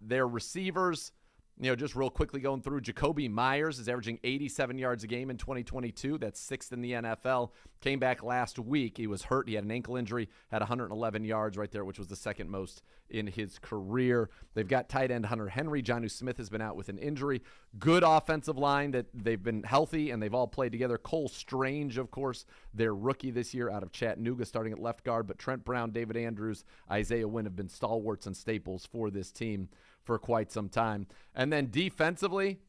B: Their receivers, just real quickly going through, Jacoby Myers is averaging 87 yards a game in 2022. That's 6th in the NFL. Came back last week. He was hurt. He had an ankle injury, had 111 yards right there, which was the second most in his career. They've got tight end Hunter Henry. Jonnu Smith has been out with an injury. Good offensive line that they've been healthy, and they've all played together. Cole Strange, of course, their rookie this year out of Chattanooga, starting at left guard. But Trent Brown, David Andrews, Isaiah Wynn have been stalwarts and staples for this team for quite some time. And then defensively,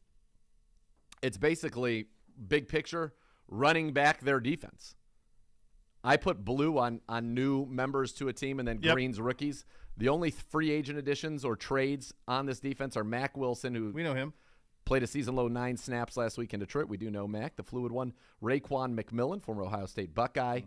B: it's basically big picture running back their defense. I put blue on new members to a team and then green's rookies. The only free agent additions or trades on this defense are Mac Wilson, who
A: we know him,
B: played a season-low 9 snaps last week in Detroit. We do know Mac, the fluid one. Raekwon McMillan, former Ohio State Buckeye,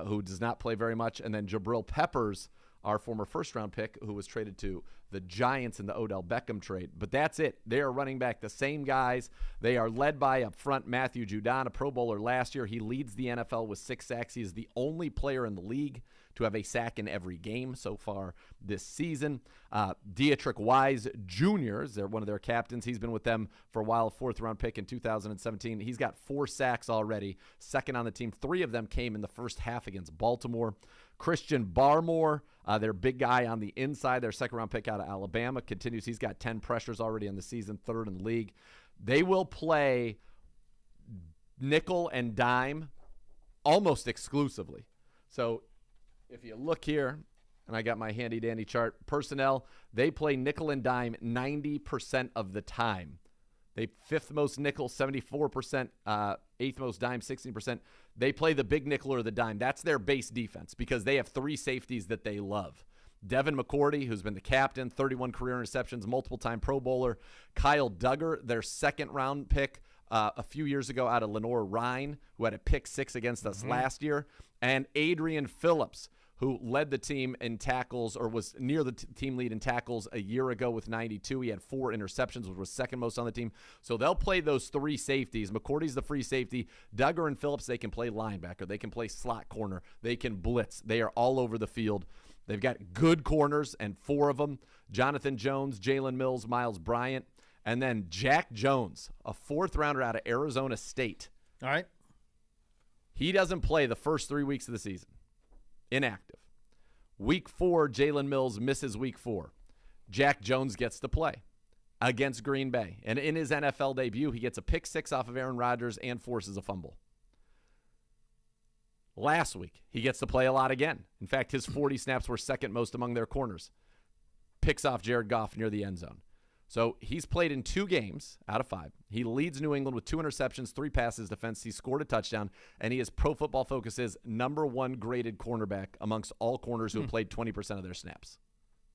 B: who does not play very much. And then Jabril Peppers, our former first-round pick, who was traded to the Giants in the Odell Beckham trade. But that's it. They are running back the same guys. They are led by, up front, Matthew Judon, a Pro Bowler last year. He leads the NFL with 6 sacks. He is the only player in the league to have a sack in every game so far this season. Dietrich Wise Jr. is one of their captains. He's been with them for a while, 4th-round pick in 2017. He's got 4 sacks already, second on the team. 3 of them came in the first half against Baltimore. Christian Barmore, their big guy on the inside, their 2nd-round pick out of Alabama, continues. He's got 10 pressures already in the season, 3rd in the league. They will play nickel and dime almost exclusively. So if you look here, and I got my handy-dandy chart, personnel, they play nickel and dime 90% of the time. They 5th most nickel, 74%, 8th most dime, 16%. They play the big nickel or the dime. That's their base defense because they have 3 safeties that they love. Devin McCourty, who's been the captain, 31 career interceptions, multiple-time Pro Bowler. Kyle Duggar, their 2nd-round pick a few years ago out of Lenore Rhine, who had a pick 6 against us last year. And Adrian Phillips, who led the team in tackles or was near the team lead in tackles a year ago with 92. He had 4 interceptions, which was 2nd most on the team. So they'll play those 3 safeties. McCourty's the free safety. Duggar and Phillips, they can play linebacker. They can play slot corner. They can blitz. They are all over the field. They've got good corners, and 4 of them. Jonathan Jones, Jalen Mills, Miles Bryant, and then Jack Jones, a 4th-rounder out of Arizona State.
A: All right.
B: He doesn't play the first 3 weeks of the season. Inactive. Week 4, Jalen Mills misses week 4. Jack Jones gets to play against Green Bay. And in his NFL debut, he gets a pick 6 off of Aaron Rodgers and forces a fumble. Last week, he gets to play a lot again. In fact, his 40 snaps were 2nd most among their corners. Picks off Jared Goff near the end zone. So he's played in 2 games out of 5. He leads New England with 2 interceptions, 3 passes defense. He scored a touchdown, and he is Pro Football Focus's #1 graded cornerback amongst all corners who have played 20% of their snaps.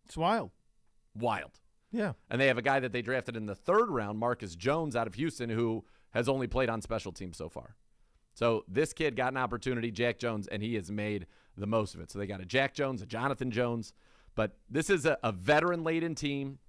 A: It's wild.
B: Wild.
A: Yeah.
B: And they have a guy that they drafted in the 3rd round, Marcus Jones, out of Houston, who has only played on special teams so far. So this kid got an opportunity, Jack Jones, and he has made the most of it. So they got a Jack Jones, a Jonathan Jones. But this is a veteran-laden team.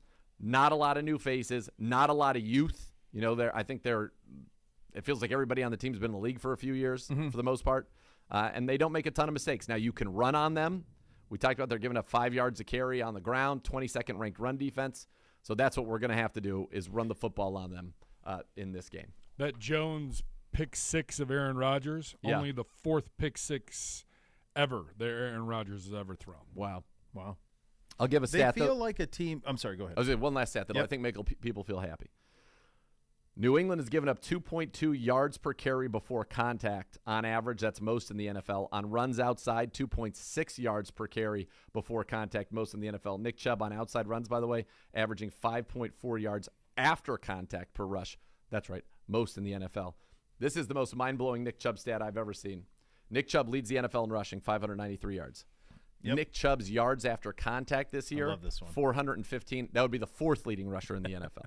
B: Not a lot of new faces, not a lot of youth. You know, it feels like everybody on the team's been in the league for a few years for the most part, and they don't make a ton of mistakes. Now, you can run on them. We talked about they're giving up 5 yards a carry on the ground, 22nd ranked run defense. So that's what we're going to have to do is run the football on them in this game.
O: That Jones pick 6 of Aaron Rodgers, only the 4th pick 6 ever that Aaron Rodgers has ever thrown.
B: Wow.
A: I'll
B: give a stat.
A: They feel like a team. I'm sorry, go ahead.
B: I was going to say one last stat that I think make people feel happy. New England has given up 2.2 yards per carry before contact on average. That's most in the NFL. On runs outside, 2.6 yards per carry before contact, most in the NFL. Nick Chubb on outside runs, by the way, averaging 5.4 yards after contact per rush. That's right, most in the NFL. This is the most mind-blowing Nick Chubb stat I've ever seen. Nick Chubb leads the NFL in rushing, 593 yards. Yep. Nick Chubb's yards after contact this year, 415. That would be the 4th leading rusher in the NFL.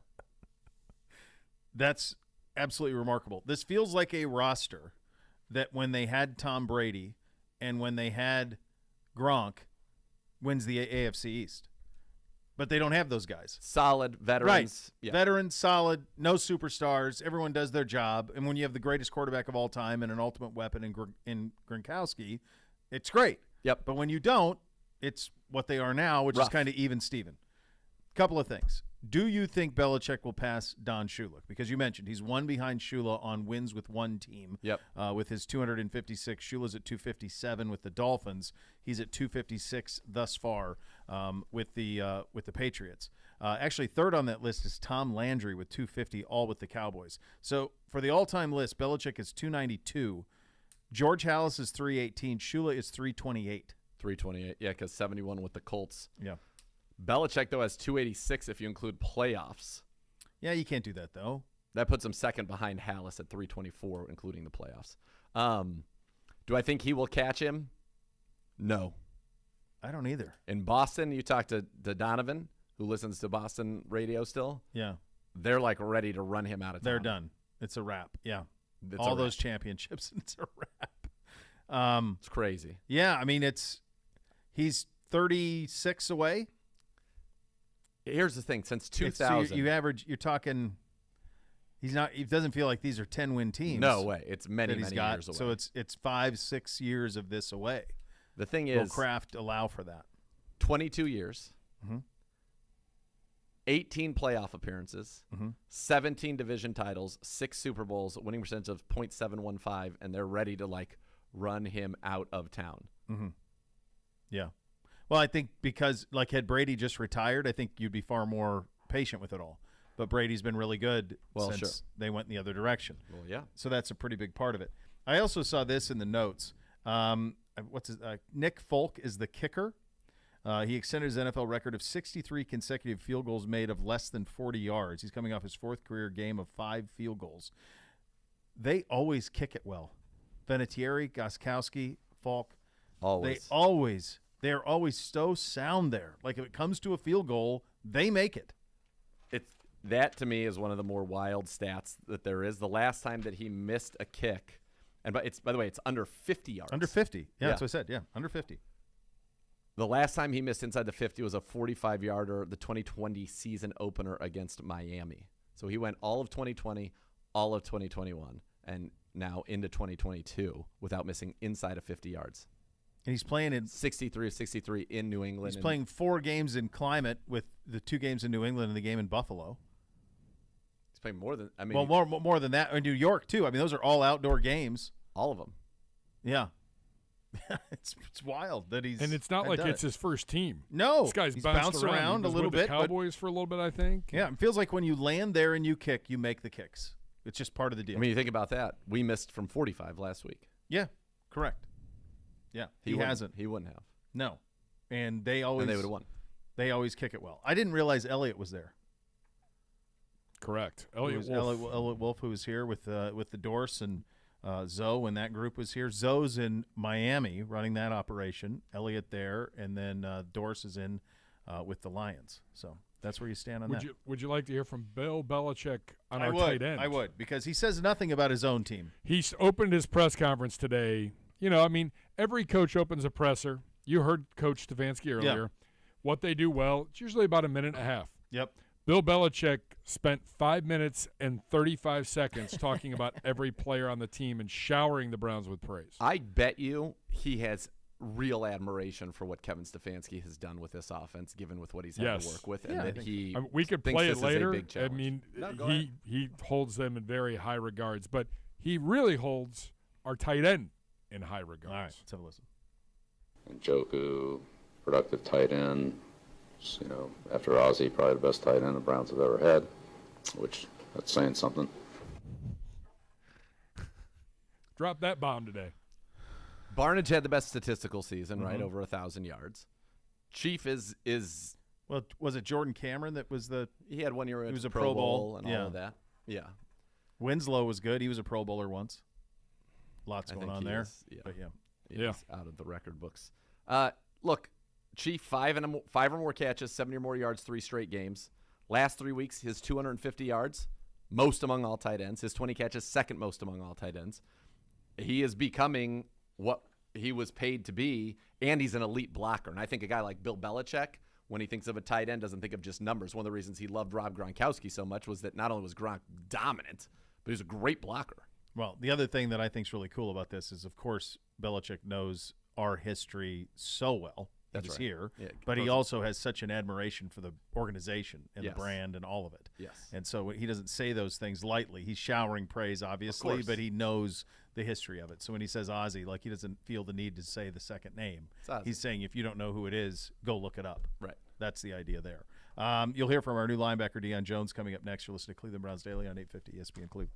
A: That's absolutely remarkable. This feels like a roster that when they had Tom Brady and when they had Gronk wins the AFC East. But they don't have those guys.
B: Solid veterans.
A: Right.
B: Yeah.
A: Veterans, solid, no superstars. Everyone does their job. And when you have the greatest quarterback of all time and an ultimate weapon in Gronkowski, it's great.
B: Yep.
A: But when you don't, it's what they are now, which is kind of even Steven. Couple of things. Do you think Belichick will pass Don Shula? Because you mentioned he's one behind Shula on wins with one team.
B: Yep.
A: With his 256. Shula's at 257 with the Dolphins. He's at 256 thus far with the Patriots. Actually, 3rd on that list is Tom Landry with 250, all with the Cowboys. So for the all-time list, Belichick is 292. George Halas is 318. Shula is 328.
B: 328, yeah, because 71 with the Colts.
A: Yeah.
B: Belichick, though, has 286 if you include playoffs.
A: Yeah, you can't do that, though.
B: That puts him 2nd behind Halas at 324, including the playoffs. Do I think he will catch him? No.
A: I don't either.
B: In Boston, you talk to Donovan, who listens to Boston radio still.
A: Yeah.
B: They're, like, ready to run him out of town.
A: They're done. It's a wrap. Yeah.
B: It's
A: all those championships, and it's a wrap.
B: It's crazy.
A: Yeah, I mean, he's 36 away.
B: Here's the thing: since 2000,
A: so you're talking. He doesn't feel like these are 10-win teams.
B: No way. It's many years away.
A: So it's 5-6 years of this away.
B: The thing
A: will
B: is,
A: Kraft allow for that?
B: 22 years,
A: Mm-hmm.
B: 18 playoff appearances,
A: Mm-hmm.
B: 17 division titles, 6 Super Bowls, winning percentage of .715, and they're ready to run him out of town.
A: Mm-hmm. Yeah. Well, I think because had Brady just retired, I think you'd be far more patient with it all. But Brady's been really good since they went in the other direction.
B: Well, yeah.
A: So that's a pretty big part of it. I also saw this in the notes. Nick Folk is the kicker. He extended his NFL record of 63 consecutive field goals made of less than 40 yards. He's coming off his 4th career game of 5 field goals. They always kick it well. Vinatieri, Gostkowski, Falk.
B: Always.
A: They're always so sound there. Like if it comes to a field goal, they make it.
B: That to me is one of the more wild stats that there is. The last time that he missed a kick, and by the way, it's under 50 yards.
A: Under 50. Yeah, that's what I said. Yeah, under 50.
B: The last time he missed inside the 50 was a 45-yarder, the 2020 season opener against Miami. So he went all of 2020, all of 2021, and now into 2022 without missing inside of 50 yards.
A: And he's playing in
B: 63 in New England.
A: He's playing 4 games in climate with the 2 games in New England and the game in Buffalo.
B: He's playing more than
A: more than that in New York too. I mean, those are all outdoor games.
B: All of them.
A: Yeah. it's wild that he's
O: and it's not like it's his first team.
A: No,
O: this guy's
A: he's
O: bounced
A: around a little bit.
O: The Cowboys for a little bit, I think.
A: Yeah, it feels like when you land there and you kick, you make the kicks. It's just part of the deal.
B: I mean, you think about that. We missed from 45 last week.
A: Yeah, correct. Yeah, he hasn't.
B: He wouldn't have.
A: No, and they would have won. They always kick it well. I didn't realize Elliott was there.
O: Correct. Elliott
A: Wolf, who was here with the Dorse and Zoe when that group was here. Zoe's in Miami running that operation. Elliott there, and then Dorse is in with the Lions. So that's where you stand on that.
O: Would you like to hear from Bill Belichick on our tight end?
A: I would, because he says nothing about his own team.
O: He's opened his press conference today. You know, I mean, every coach opens a presser. You heard Coach Stefanski earlier.
A: Yeah.
O: What they do well, it's usually about a minute and a half.
A: Yep.
O: Bill Belichick spent 5 minutes and 35 seconds talking about every player on the team and showering the Browns with praise.
B: I bet you he has real admiration for what Kevin Stefanski has done with this offense, given with what he's had to work with, and that
O: we could play it later.
B: I
O: mean, he holds them in very high regards, but he really holds our tight end in high regards.
A: All right, let's have a listen.
P: And Joku, productive tight end. You know, after Ozzie, probably the best tight end the Browns have ever had, which that's saying something.
O: Drop that bomb today.
B: Barnage had the best statistical season, right? Over 1,000 yards. Chief is
A: well, was it Jordan Cameron that was the?
B: He had 1 year.
A: He was a
B: Pro Bowl and all of that. Yeah.
A: Winslow was good. He was a Pro Bowler once. Lots going on there. But
B: He's out of the record books. Look, Chief, 5 or more catches, 70 or more yards, 3 straight games. Last 3 weeks, his 250 yards, most among all tight ends. His 20 catches, second most among all tight ends. He is becoming what he was paid to be, and he's an elite blocker. And I think a guy like Bill Belichick, when he thinks of a tight end, doesn't think of just numbers. One of the reasons he loved Rob Gronkowski so much was that not only was Gronk dominant, but he was a great blocker.
A: Well, the other thing that I think is really cool about this is, of course, Belichick knows our history so well.
B: That's
A: right.
B: Here.
A: Yeah, but he also has such an admiration for the organization and the brand and all of it.
B: Yes.
A: And so he doesn't say those things lightly. He's showering praise, obviously, but he knows the history of it. So when he says Ozzie, he doesn't feel the need to say the second name. He's saying if you don't know who it is, go look it up.
B: Right.
A: That's the idea there. You'll hear from our new linebacker, Dion Jones, coming up next. You're listening to Cleveland Browns Daily on 850 ESPN Cleveland.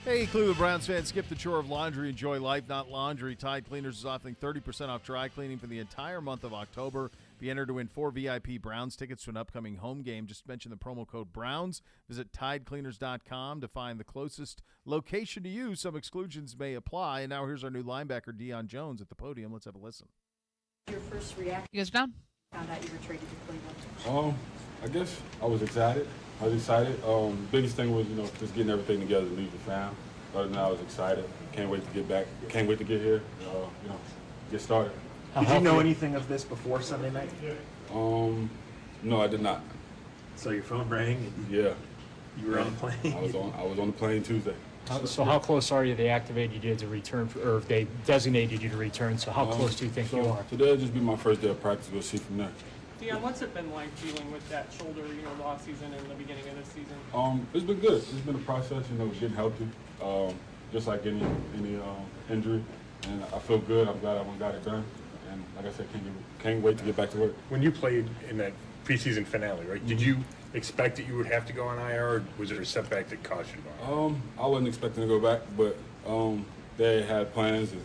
A: Hey, Cleveland Browns fans, skip the chore of laundry. Enjoy life, not laundry. Tide Cleaners is offering 30% off dry cleaning for the entire month of October. Be entered to win 4 VIP Browns tickets to an upcoming home game. Just mention the promo code Browns. Visit TideCleaners.com to find the closest location to you. Some exclusions may apply. And now here's our new linebacker, Dion Jones, at the podium. Let's have a listen.
J: Your first reaction?
Q: You guys down?
J: Found out you were traded to Cleveland.
R: I guess I was excited. Biggest thing was, just getting everything together to leave the fam. Other than that, I was excited. Can't wait to get back. Can't wait to get here. Get started.
S: Did you know anything of this before Sunday night?
R: No, I did not.
S: So your phone rang?
R: Yeah.
S: You were on the plane?
R: I was on the plane Tuesday.
C: So how close are you? They activated you to return, or they designated you to return. So how close do you think you are?
R: Today will just be my first day of practice. We'll see from there.
H: Dion, what's it been like dealing with that shoulder, the off season and the beginning of this season?
R: It's been good. It's been a process, getting healthy, just like any injury. And I feel good. I'm glad I got it done. And like I said, can't wait to get back to work.
M: When you played in that preseason finale, right, did you expect that you would have to go on IR, or was there a setback that caused you to go on?
R: I wasn't expecting to go back, but they had plans, and,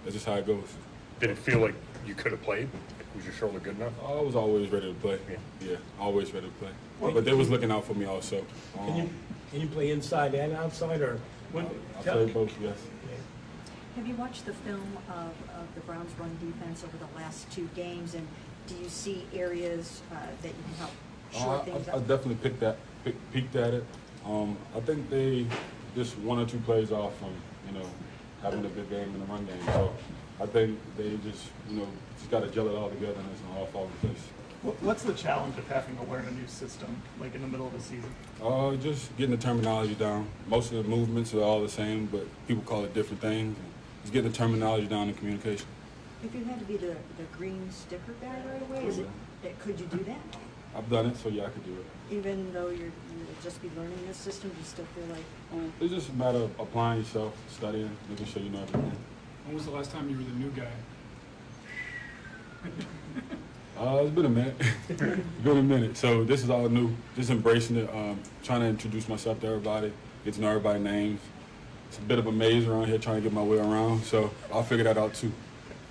R: that's just how it goes.
M: Did it feel like you could have played? Was your shoulder good enough?
R: I was always ready to play. Yeah, always ready to play. But they was looking out for me also.
F: Can you play inside and outside, or
R: I play both, yes.
J: Have you watched the film of the Browns' run defense over the last 2 games, and do you see areas that you can help shore things up?
R: I definitely peeked at it. I think they just 1 or 2 plays off from having a good game in the run game. So I think they just got to gel it all together, and it's all fall in place.
N: What's the challenge of having to learn a new system, like in the middle of the season?
R: Just getting the terminology down. Most of the movements are all the same, but people call it different things. Just getting the terminology down in communication.
J: If you had to be the green sticker guy right away, could you do that?
R: I've done it, so yeah, I could do it.
J: Even though you'll just be learning this system, do you still feel like?
R: It's just a matter of applying yourself, studying, making sure you know everything.
N: When was the last time you were the new guy?
R: It's been a minute. It's been a minute. So this is all new. Just embracing it, trying to introduce myself to everybody, get to know everybody's names. It's a bit of a maze around here trying to get my way around, so I'll figure that out too.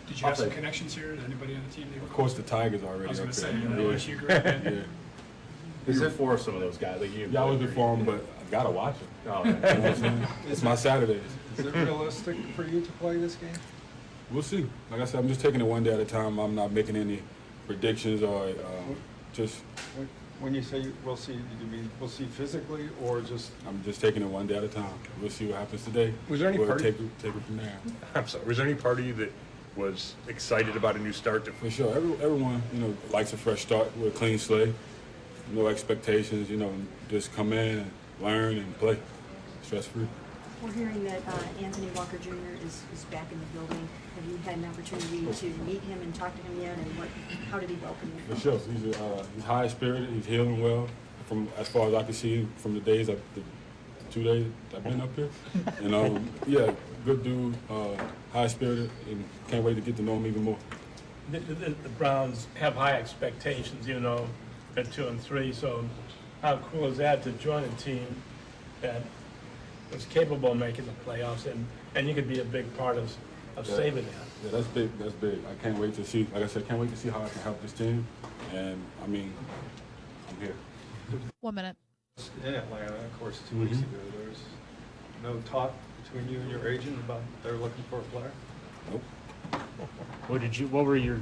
N: Did you have some connections here? Did anybody on the team?
R: Of course, the Tigers already.
N: I was going to say,
R: LSU
N: great band.
R: Yeah.
L: Is it for some of those guys? Like you?
R: Yeah, I was before them, but I gotta watch them.
L: Oh,
R: you know what I'm saying? It's my Saturdays.
T: Is it realistic for you to play this game?
R: We'll see. Like I said, I'm just taking it one day at a time. I'm not making any predictions or just.
T: When you say we'll see, do you mean we'll see physically or just?
R: I'm just taking it one day at a time. We'll see what happens today.
M: Was there any
R: we'll
M: part
R: take it from there.
M: I'm sorry. Was there any part of you that was excited about a new start?
R: For sure. Everyone, likes a fresh start with a clean slate. No expectations. Just come in and learn and play, stress free.
J: We're hearing that Anthony Walker Jr. is back in the building. Have you had an opportunity to meet him and talk to him yet? And how did he welcome you?
R: For sure. He's high spirited. He's healing well. From as far as I can see from the 2 days I've been up here. And yeah, good dude, high spirited, and can't wait to get to know him even more.
F: The Browns have high expectations, at 2 and 3. So how cool is that to join a team that was capable of making the playoffs, and you could be a big part of saving that.
R: Yeah, that's big. That's big. I can't wait to see. Like I said, can't wait to see how I can help this team. And I'm here.
Q: 1 minute.
T: In Atlanta, of course, 2 weeks ago, there was no talk between you and your agent about they're looking for a player.
R: Nope.
C: What were your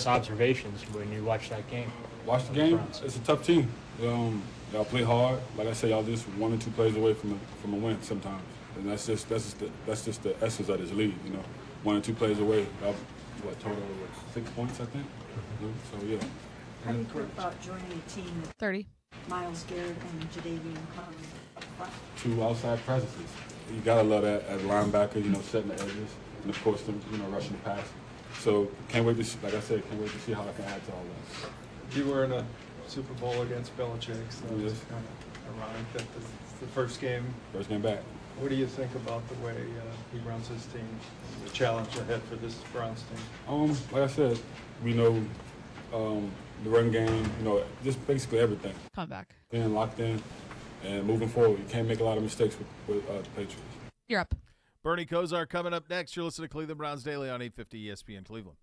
C: observations when you watched that game?
R: Watch the game. It's a tough team. Y'all play hard. Like I said, y'all just 1 or 2 plays away from a win sometimes, and that's just the essence of this league. 1 or 2 plays away. Y'all, total 6 points, I think. So yeah.
J: How do you feel about joining a team with
Q: 30?
J: Miles Garrett and Jacoby Brissette?
R: 2 outside presences. You gotta love that as a linebacker. Setting the edges, and of course, rushing the pass. So can't wait to see, like I said, can't wait to see how I can add to all that.
T: You were in a Super Bowl against Belichick, so it's kind of ironic that it's the first game.
R: First game back.
T: What do you think about the way he runs his team, the challenge ahead for this Browns team?
R: Like I said, we know the run game, just basically everything.
Q: Come back.
R: Being locked in and moving forward. You can't make a lot of mistakes with the Patriots.
Q: You're up.
A: Bernie Kosar coming up next. You're listening to Cleveland Browns Daily on 850 ESPN Cleveland.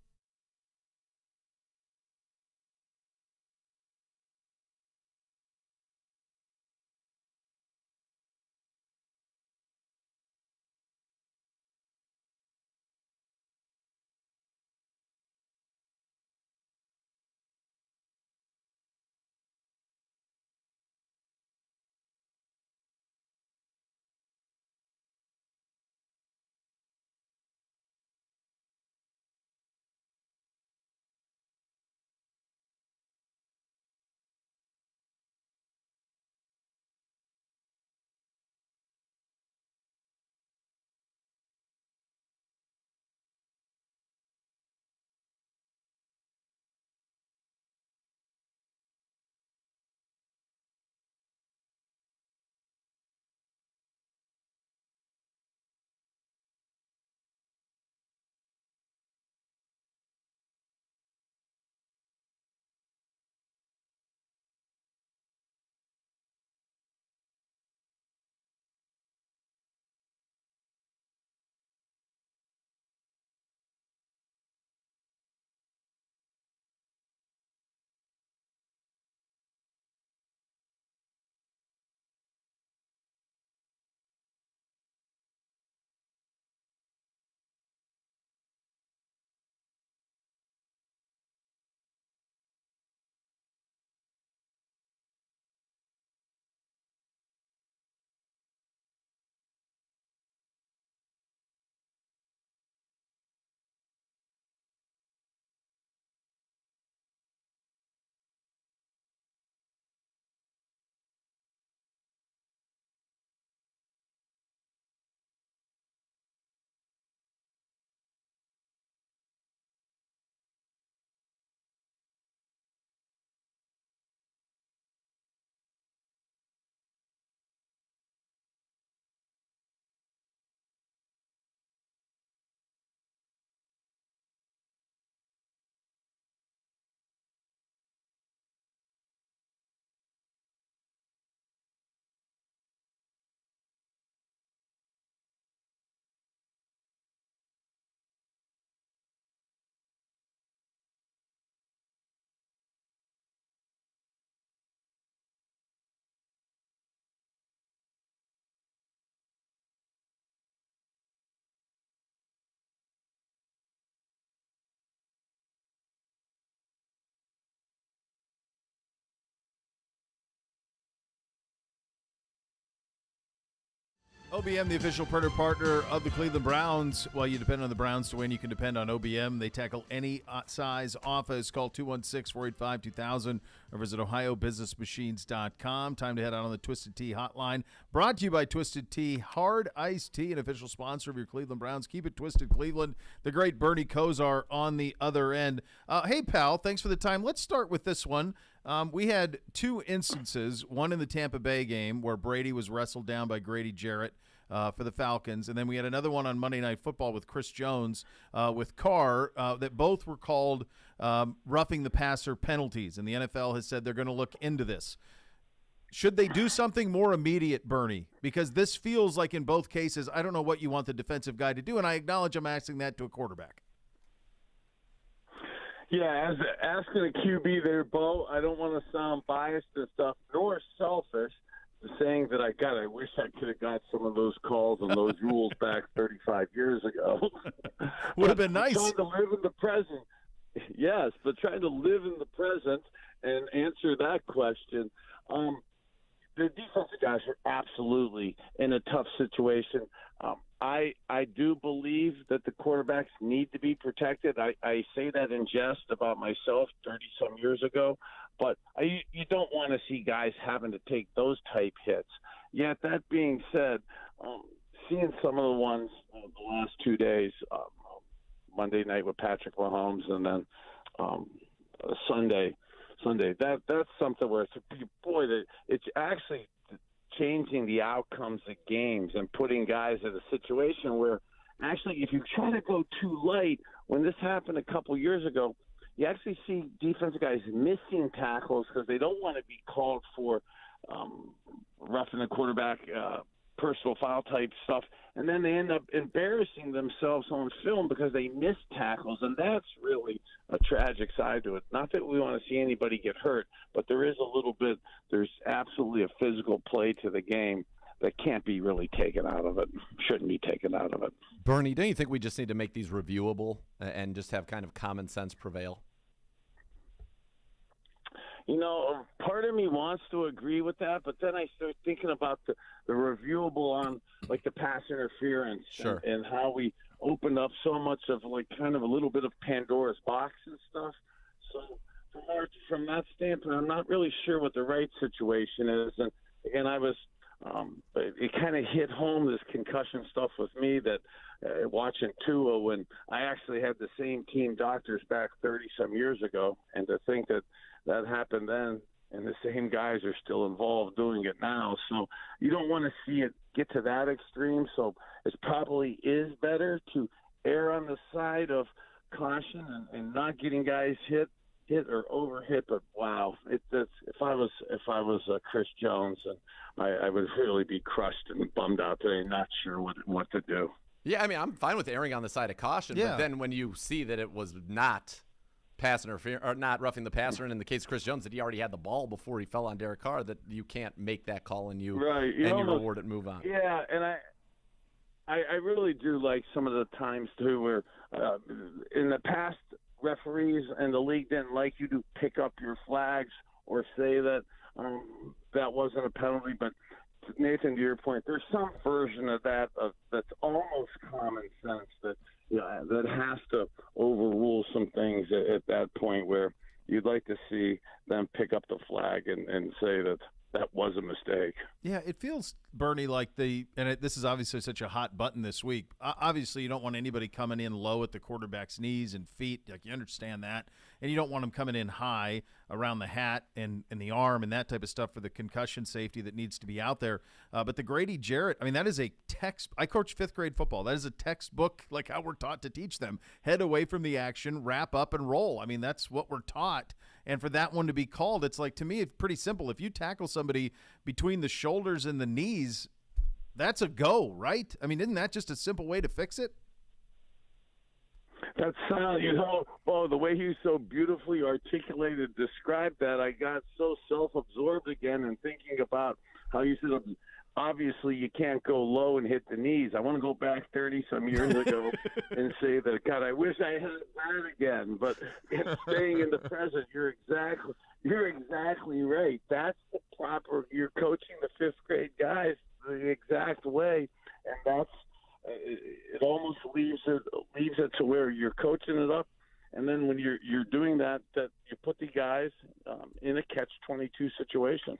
A: OBM, the official printer partner of the Cleveland Browns. While you depend on the Browns to win, you can depend on OBM. They tackle any size office. Call 216-485-2000 or visit ohiobusinessmachines.com. Time to head out on the Twisted Tea hotline. Brought to you by Twisted Tea, hard iced tea, an official sponsor of your Cleveland Browns. Keep it twisted, Cleveland. The great Bernie Kosar on the other end. Hey, pal, thanks for the time. Let's start with this one. We had two instances, one in the Tampa Bay game where Brady was wrestled down by Grady Jarrett for the Falcons, and then we had another one on Monday Night Football with Chris Jones with Carr that both were called roughing the passer penalties, and the NFL has said they're going to look into this. Should they do something more immediate, Bernie? Because this feels like in both cases, I don't know what you want the defensive guy to do, and I acknowledge I'm asking that to a quarterback.
U: Yeah, as asking a QB there, Bo, I don't want to sound biased and stuff, nor selfish, saying that I wish I could have got some of those calls and those rules back 35 years ago.
A: Would have been nice.
U: Trying to live in the present. Yes, but trying to live in the present and answer that question. The defensive guys are absolutely in a tough situation. I do believe that the quarterbacks need to be protected. I say that in jest about myself 30-some years ago, but you don't want to see guys having to take those type hits. Yet that being said, seeing some of the ones the last 2 days, Monday night with Patrick Mahomes and then Sunday, that's something where it's actually changing the outcomes of games and putting guys in a situation where actually if you try to go too light, when this happened a couple years ago, you actually see defensive guys missing tackles because they don't want to be called for roughing the quarterback personal foul type stuff, and then they end up embarrassing themselves on film because they miss tackles, and that's really a tragic side to it. Not that we want to see anybody get hurt, but there's absolutely a physical play to the game that can't be really taken out of it, shouldn't be taken out of it.
B: Bernie, don't you think we just need to make these reviewable and just have kind of common sense prevail?
U: You know, part of me wants to agree with that, but then I start thinking about the reviewable on, like, the pass interference and how we opened up so much of, like, kind of a little bit of Pandora's box and stuff. So from that standpoint, I'm not really sure what the right situation is. And I was it kind of hit home, this concussion stuff with me, that watching Tua when I actually had the same team doctors back 30-some years ago, and to think that happened then and the same guys are still involved doing it now. So you don't want to see it get to that extreme. So it probably is better to err on the side of caution and not getting guys hit or overhit. But wow, if I was Chris Jones, and I would really be crushed and bummed out today, not sure what to do.
B: Yeah, I mean, I'm fine with erring on the side of caution, but then when you see that it was not pass interference or not roughing the passer, and in the case of Chris Jones, that he already had the ball before he fell on Derek Carr, that you can't make that call and you reward it and move on.
U: Yeah, and I really do like some of the times too where in the past referees and the league didn't like you to pick up your flags or say that that wasn't a penalty, but Nathan, to your point, there's some version of that that's almost common sense that that has to overrule some things at that point where you'd like to see them pick up the flag and say that was a mistake.
A: Yeah, it feels, Bernie, like this is obviously such a hot button this week. Obviously, you don't want anybody coming in low at the quarterback's knees and feet. Like, you understand that. And you don't want them coming in high around the hat and the arm and that type of stuff for the concussion safety that needs to be out there. But the Grady Jarrett, I mean, that is a I coach fifth grade football. That is a textbook, like how we're taught to teach them. Head away from the action, wrap up, and roll. I mean, that's what we're taught. And for that one to be called, it's like, to me, it's pretty simple. If you tackle somebody between the shoulders and the knees, that's a go, right? I mean, isn't that just a simple way to fix it?
U: That's the way you so beautifully articulated, described that, I got so self-absorbed again and thinking about how you said, obviously you can't go low and hit the knees. I want to go back 30-some years ago and say that, God, I wish I had that again. But staying in the present, you're exactly right. That's the proper. You're coaching the fifth grade guys the exact way, and that's it. Almost leaves it to where you're coaching it up, and then when you're doing that you put the guys in a catch-22 situation.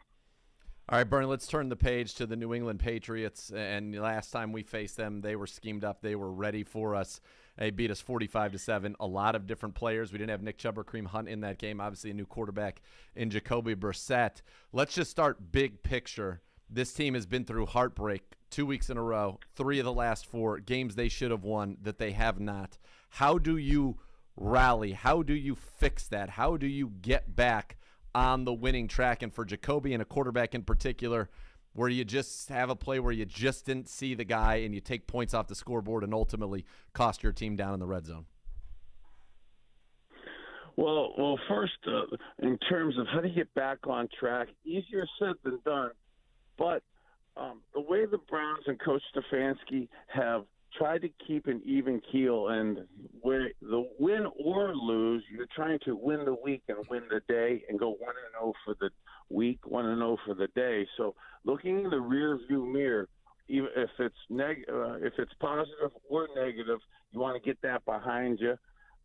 B: All right, Bernie, let's turn the page to the New England Patriots. And last time we faced them, they were schemed up. They were ready for us. They beat us 45-7. A lot of different players. We didn't have Nick Chubb or Kareem Hunt in that game. Obviously, a new quarterback in Jacoby Brissette. Let's just start big picture. This team has been through heartbreak 2 weeks in a row, 3 of the last 4 games they should have won that they have not. How do you rally? How do you fix that? How do you get back on the winning track? And for Jacoby and a quarterback in particular, where you just have a play where you just didn't see the guy and you take points off the scoreboard and ultimately cost your team down in the red zone?
U: Well, first, in terms of how to get back on track, easier said than done. But the way the Browns and Coach Stefanski have tried to keep an even keel, and where the win or lose, you're trying to win the week and win the day and go 1-0 for the week, 1-0 for the day. So looking in the rear view mirror, even if it's positive or negative, you want to get that behind you.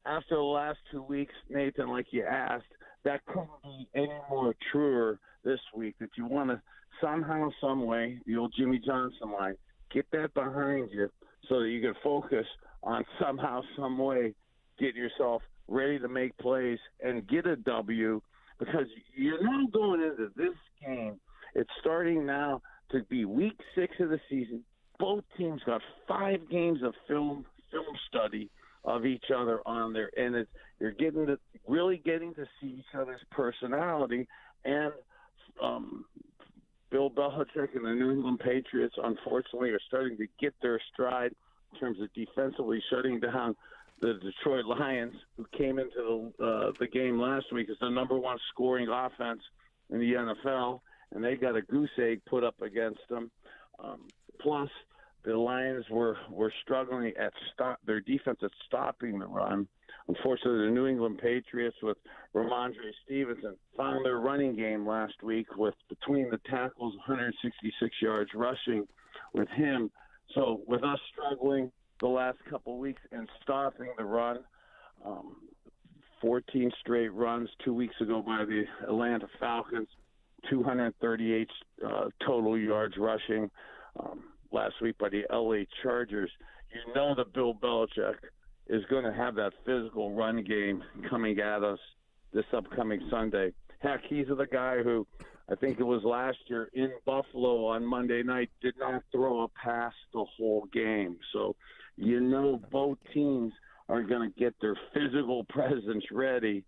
U: After the last 2 weeks, Nathan, like you asked, that couldn't be any more truer this week, that you want to somehow, some way, the old Jimmy Johnson line, get that behind you so that you can focus on somehow, some way, get yourself ready to make plays and get a W, because you're now going into this game. It's starting now to be week 6 of the season. Both teams got 5 games of film study of each other on there, and you're really getting to see each other's personality and Bill Belichick and the New England Patriots, unfortunately, are starting to get their stride in terms of defensively shutting down the Detroit Lions, who came into the game last week as the number one scoring offense in the NFL, and they got a goose egg put up against them. Plus, the Lions were struggling at their defense at stopping the run. Unfortunately, the New England Patriots with Ramondre Stevenson found their running game last week with, between the tackles, 166 yards rushing with him. So with us struggling the last couple of weeks and stopping the run, 14 straight runs 2 weeks ago by the Atlanta Falcons, 238 total yards rushing last week by the LA Chargers. You know that Bill Belichick is going to have that physical run game coming at us this upcoming Sunday. Heck, he's the guy who, I think it was last year in Buffalo on Monday night, did not throw a pass the whole game. So, you know, both teams are going to get their physical presence ready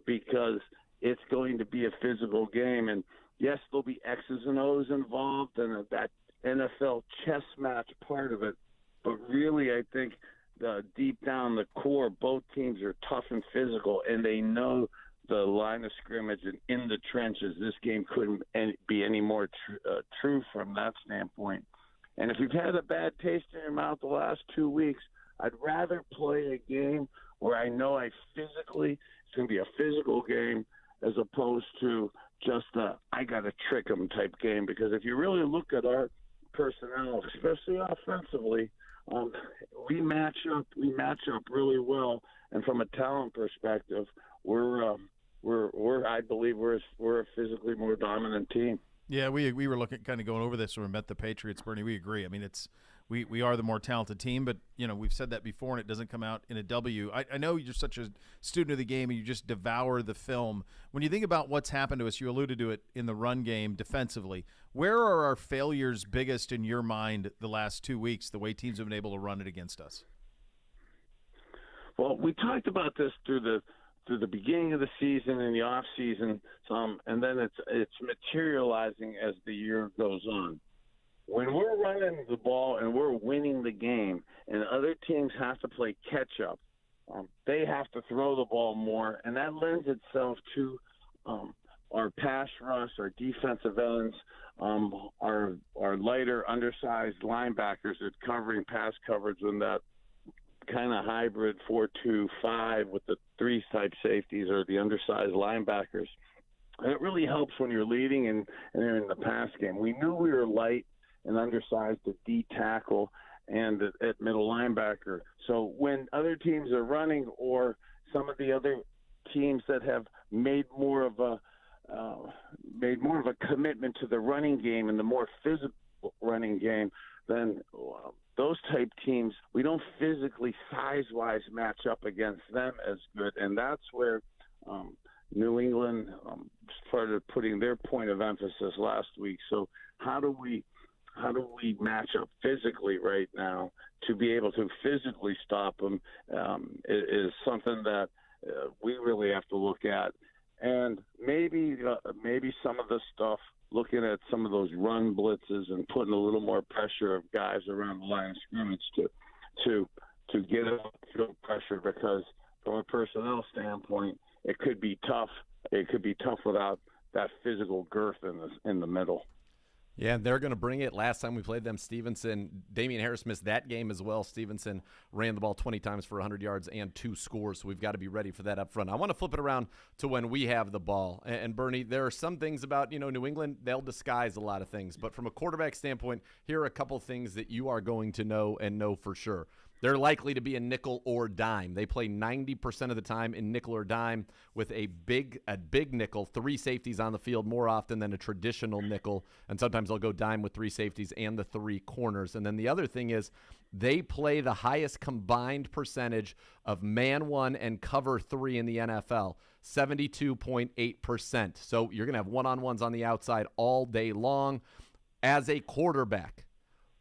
U: because it's going to be a physical game. And, yes, there'll be X's and O's involved and that NFL chess match part of it. But really, I think deep down the core, both teams are tough and physical, and they know the line of scrimmage and in the trenches. This game couldn't be any more true from that standpoint. And if you've had a bad taste in your mouth the last 2 weeks, I'd rather play a game where I know it's going to be a physical game as opposed to just I got to trick them type game. Because if you really look at our personnel, especially offensively, we match up really well, and from a talent perspective, I believe we're a physically more dominant team.
A: Yeah, we were looking going over this when we met the Patriots, Bernie. We agree. I mean, we are the more talented team, but you know we've said that before, and it doesn't come out in a W. I know you're such a student of the game, and you just devour the film. When you think about what's happened to us, you alluded to it in the run game defensively. Where are our failures biggest in your mind the last 2 weeks? The way teams have been able to run it against us.
U: Well, we talked about this through the beginning of the season and the off season, and then it's materializing as the year goes on. When we're running the ball and we're winning the game, and other teams have to play catch up, they have to throw the ball more, and that lends itself to our pass rush, our defensive ends, our lighter, undersized linebackers that covering pass coverage in that kind of hybrid 4-2-5 with the three type safeties or the undersized linebackers. And it really helps when you're leading and you're in the pass game. We knew we were light and undersized at D tackle and at middle linebacker. So when other teams are running, or some of the other teams that have made more of a commitment to the running game and the more physical running game, then those type teams, we don't physically, size-wise, match up against them as good. And that's where New England started putting their point of emphasis last week. So how do we match up physically right now to be able to physically stop them is something that we really have to look at. And maybe some of the stuff, looking at some of those run blitzes and putting a little more pressure of guys around the line of scrimmage to get up field pressure, because from a personnel standpoint, it could be tough. It could be tough without that physical girth in the middle.
B: Yeah, they're going to bring it. Last time we played them, Stevenson, Damian Harris missed that game as well. Stevenson ran the ball 20 times for 100 yards and 2 scores, so we've got to be ready for that up front. I want to flip it around to when we have the ball. And Bernie, there are some things about, New England, they'll disguise a lot of things. But from a quarterback standpoint, here are a couple things that you are going to know and know for sure. They're likely to be a nickel or dime. They play 90% of the time in nickel or dime with a big nickel, 3 safeties on the field more often than a traditional nickel. And sometimes they'll go dime with 3 safeties and the 3 corners. And then the other thing is they play the highest combined percentage of man 1 and cover 3 in the NFL, 72.8%. So you're going to have one-on-ones on the outside all day long. As a quarterback,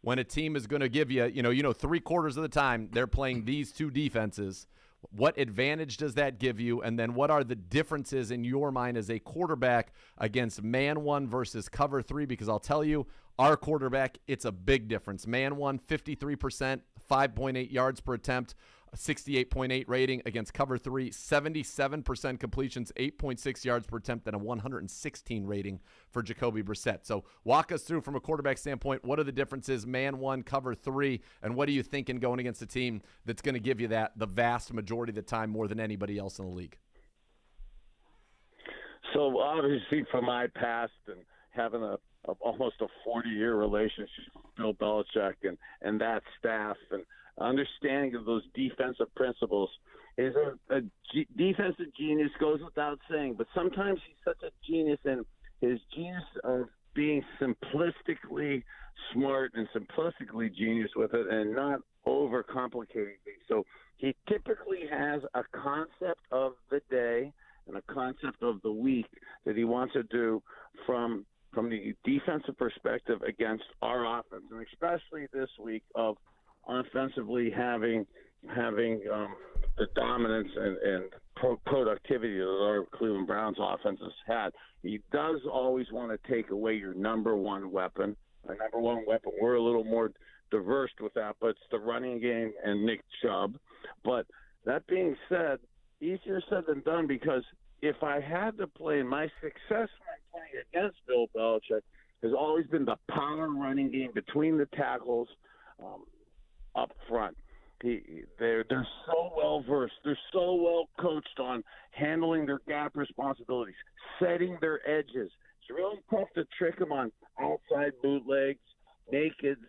B: when a team is going to give you, 3/4 of the time they're playing these 2 defenses, What advantage does that give you? And then what are the differences in your mind as a quarterback against man one versus cover three? Because I'll tell you, our quarterback, it's a big difference. Man one, 53%, 5.8 yards per attempt, 68.8 rating. Against cover three, 77% completions, 8.6 yards per attempt, and a 116 rating for Jacoby Brissette. So walk us through from a quarterback standpoint, what are the differences, man one, cover three, and what are you thinking going against a team that's going to give you that the vast majority of the time more than anybody else in the league?
U: So obviously from my past and having almost a 40-year relationship with Bill Belichick and that staff and understanding of those defensive principles is a defensive genius goes without saying, but sometimes he's such a genius in his genius of being simplistically smart and simplistically genius with it and not overcomplicating things. So he typically has a concept of the day and a concept of the week that he wants to do from the defensive perspective against our offense, and especially this week of offensively having the dominance and productivity that our Cleveland Browns offense has had. He does always want to take away your number one weapon. Our number one weapon, we're a little more diverse with that, but it's the running game and Nick Chubb. But that being said, easier said than done, because if I had to play, my success when playing against Bill Belichick has always been the power running game between the tackles up front. They're so well versed. They're so well coached on handling their gap responsibilities, setting their edges. It's really tough to trick them on outside bootlegs, nakeds,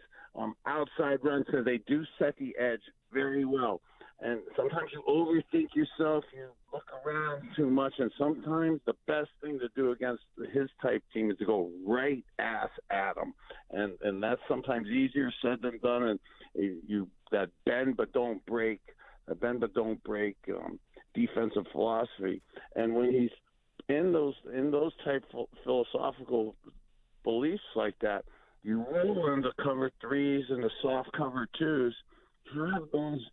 U: outside runs, because they do set the edge very well. And sometimes you overthink yourself, you look around too much, and sometimes the best thing to do against his type team is to go right ass at them. And that's sometimes easier said than done. And that bend but don't break defensive philosophy. And when he's in those type of philosophical beliefs like that, you roll into cover threes and the soft cover twos. You have those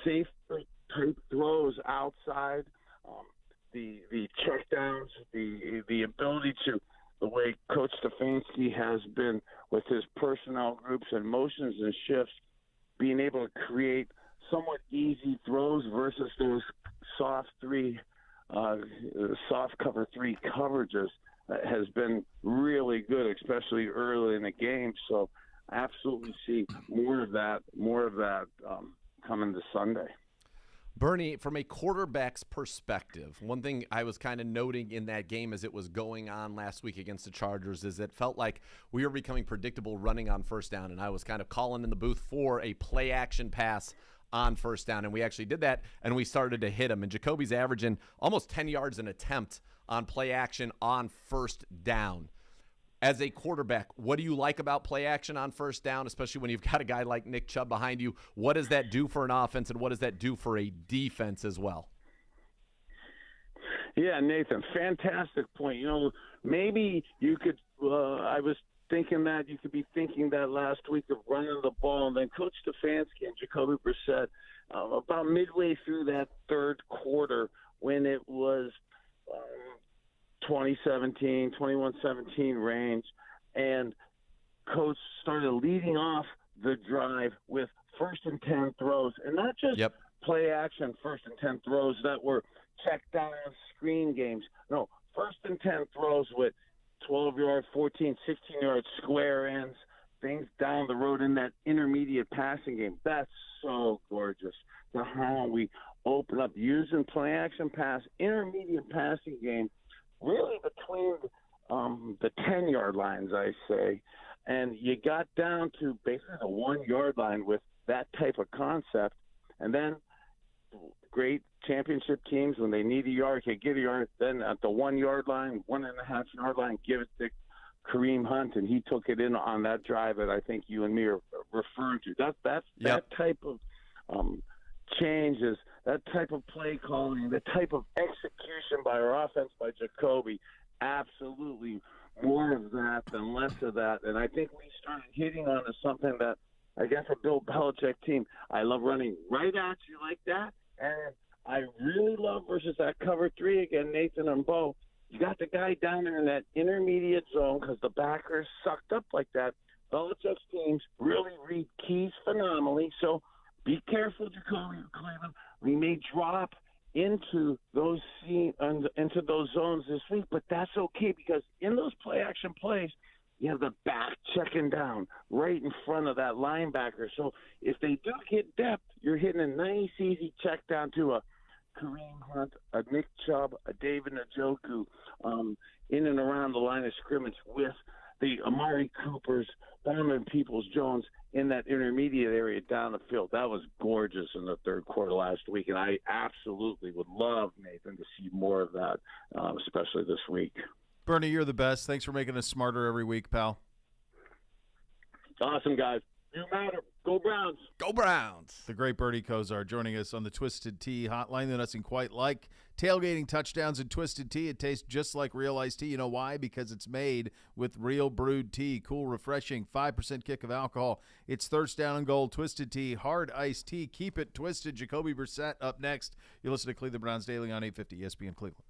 U: safe type throws outside, the checkdowns, the ability to, the way Coach Stefanski has been with his personnel groups and motions and shifts, being able to create somewhat easy throws versus those soft cover three coverages has been really good, especially early in the game. So I absolutely see more of that coming this Sunday.
B: Bernie, from a quarterback's perspective, one thing I was kind of noting in that game as it was going on last week against the Chargers is it felt like we were becoming predictable running on first down, and I was kind of calling in the booth for a play-action pass on first down, and we actually did that, and we started to hit him. And Jacoby's averaging almost 10 yards an attempt on play-action on first down. As a quarterback, what do you like about play action on first down, especially when you've got a guy like Nick Chubb behind you? What does that do for an offense, and what does that do for a defense as well?
U: Yeah, Nathan, fantastic point. Maybe you could I was thinking that you could be thinking that last week of running the ball, and then Coach Stefanski and Jacoby Brissette, about midway through that third quarter when it was 21-17 range, and Coach started leading off the drive with 1st and 10 throws, and not just play action 1st and 10 throws that were check down screen games. No, 1st and 10 throws with 12-yard, 14, 16-yard square ends, things down the road in that intermediate passing game. That's so gorgeous. How we open up using play action pass, intermediate passing game, really between the 10-yard lines, I say, and you got down to basically the 1-yard line with that type of concept. And then great championship teams, when they need a yard, can get a yard. Then at the 1-yard line, 1.5-yard line, give it to Kareem Hunt, and he took it in on that drive that I think you and me are referring to. That type of changes, that type of play calling, the type of execution by our offense, by Jacoby, absolutely more of that than less of that. And I think we started hitting on to something that, I guess, a Bill Belichick team, I love running right at you like that, and I really love versus that cover 3 again, Nathan and Bo. You got the guy down there in that intermediate zone because the backers sucked up like that. Belichick's teams really read keys phenomenally, so be careful, Jacoby Cleveland. We may drop into those zones this week, but that's okay because in those play-action plays, you have the back checking down right in front of that linebacker. So if they do get depth, you're hitting a nice, easy check down to a Kareem Hunt, a Nick Chubb, a David Njoku, in and around the line of scrimmage with the Amari Coopers, Donovan Peoples-Jones in that intermediate area down the field. That was gorgeous in the third quarter last week, and I absolutely would love, Nathan, to see more of that, especially this week.
A: Bernie, you're the best. Thanks for making us smarter every week, pal.
U: Awesome, guys. You matter. Go Browns.
B: Go Browns.
A: The great Bernie Kosar joining us on the Twisted Tea hotline that doesn't quite like tailgating touchdowns and Twisted Tea. It tastes just like real iced tea. You know why? Because it's made with real brewed tea. Cool, refreshing, 5% kick of alcohol. It's thirst down and gold. Twisted Tea, hard iced tea. Keep it twisted. Jacoby Brissette up next. You listen to Cleveland Browns Daily on 850 ESPN Cleveland.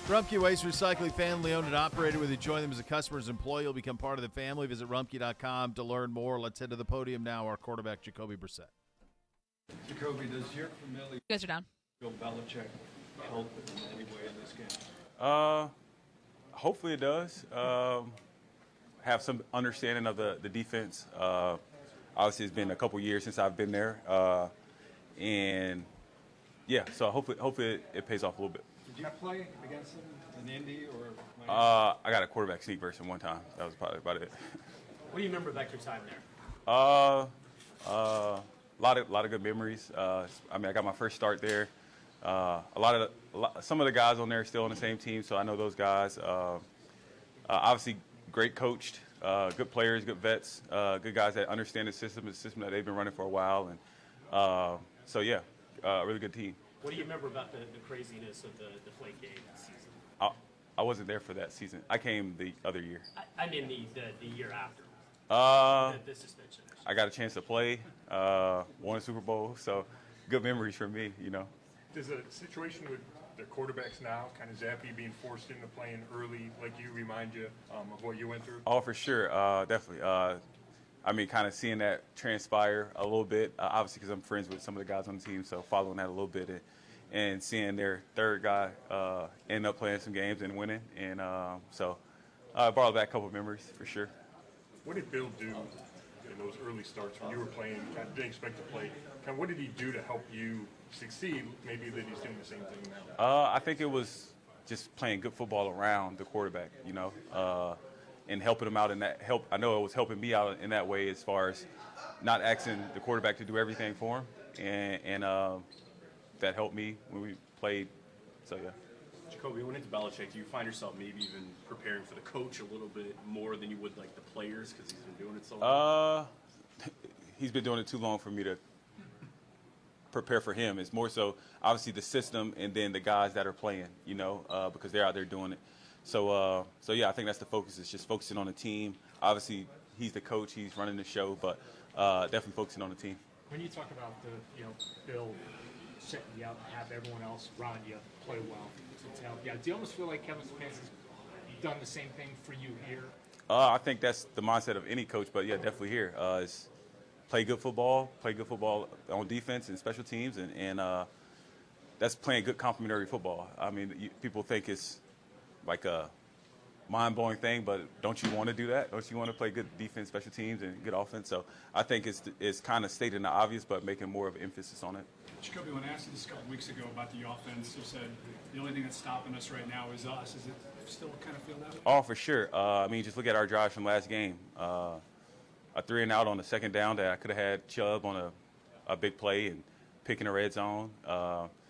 A: Rumpke Waste Recycling, family owned and operated. Whether you join them as a customer's employee, you'll become part of the family. Visit rumpke.com to learn more. Let's head to the podium now. Our quarterback, Jacoby Brissette.
Q: Jacoby, does your familiar
V: You guys are down.
Q: Bill Belichick help in any way in this game?
W: Hopefully it does. Have some understanding of the defense. Obviously, it's been a couple years since I've been there, and yeah, so hopefully it pays off a little bit.
Q: Did you play against him in Indy or?
W: I got a quarterback sneak versus him one time. That was probably about it.
V: What do you remember about your time there?
W: A lot of good memories. I got my first start there. Some of the guys on there are still on the same team, so I know those guys. Obviously, great coached, good players, good vets, good guys that understand the system that they've been running for a while, and so yeah, really good team.
V: What do you remember about the craziness of the Deflate game this season?
W: I wasn't there for that season. I came the other year.
V: I mean the year after. The suspension.
W: I got a chance to play, won a Super Bowl, so good memories for me, you know.
M: Does the situation with the quarterbacks now, kind of Zappy being forced into playing early like you, remind you of what you went through?
W: Oh, for sure, definitely. Kind of seeing that transpire a little bit, obviously because I'm friends with some of the guys on the team, so following that a little bit and seeing their third guy end up playing some games and winning. And so I brought back a couple of memories for sure.
M: What did Bill do in those early starts when you were playing, kind of didn't expect to play? Kind of what did he do to help you succeed, maybe that he's doing the same thing now?
W: I think it was just playing good football around the quarterback, you know, and helping him out in that help. I know it was helping me out in that way as far as not asking the quarterback to do everything for him, and that helped me when we played. So yeah.
G: Jacoby, when it's Belichick, do you find yourself maybe even preparing for the coach a little bit more than you would like the players because he's been doing it so long?
W: He's been doing it too long for me to prepare for him. It's more so obviously the system and then the guys that are playing, you know, because they're out there doing it. So yeah, I think that's the focus. It's just focusing on the team. Obviously, he's the coach. He's running the show, but definitely focusing on the team.
C: When you talk about Bill setting you up, have everyone else around you play well. Do you almost feel like Kevin Stefanski's done the same thing for you here?
W: I think that's the mindset of any coach, but yeah, definitely here. Is play good football on defense and special teams, and that's playing good complementary football. I mean, people think it's like a mind-blowing thing, but don't you want to do that? Don't you want to play good defense, special teams, and good offense? So I think it's kind of stating the obvious, but making more of an emphasis on it.
N: Jacoby, when I asked you this a couple weeks ago about the offense, you said the only thing that's stopping us right now is us. Is it still kind of feel that way?
W: Oh, for sure. Just look at our drives from last game. A 3-and-out on the second down that I could have had Chubb on a big play and picking a red zone.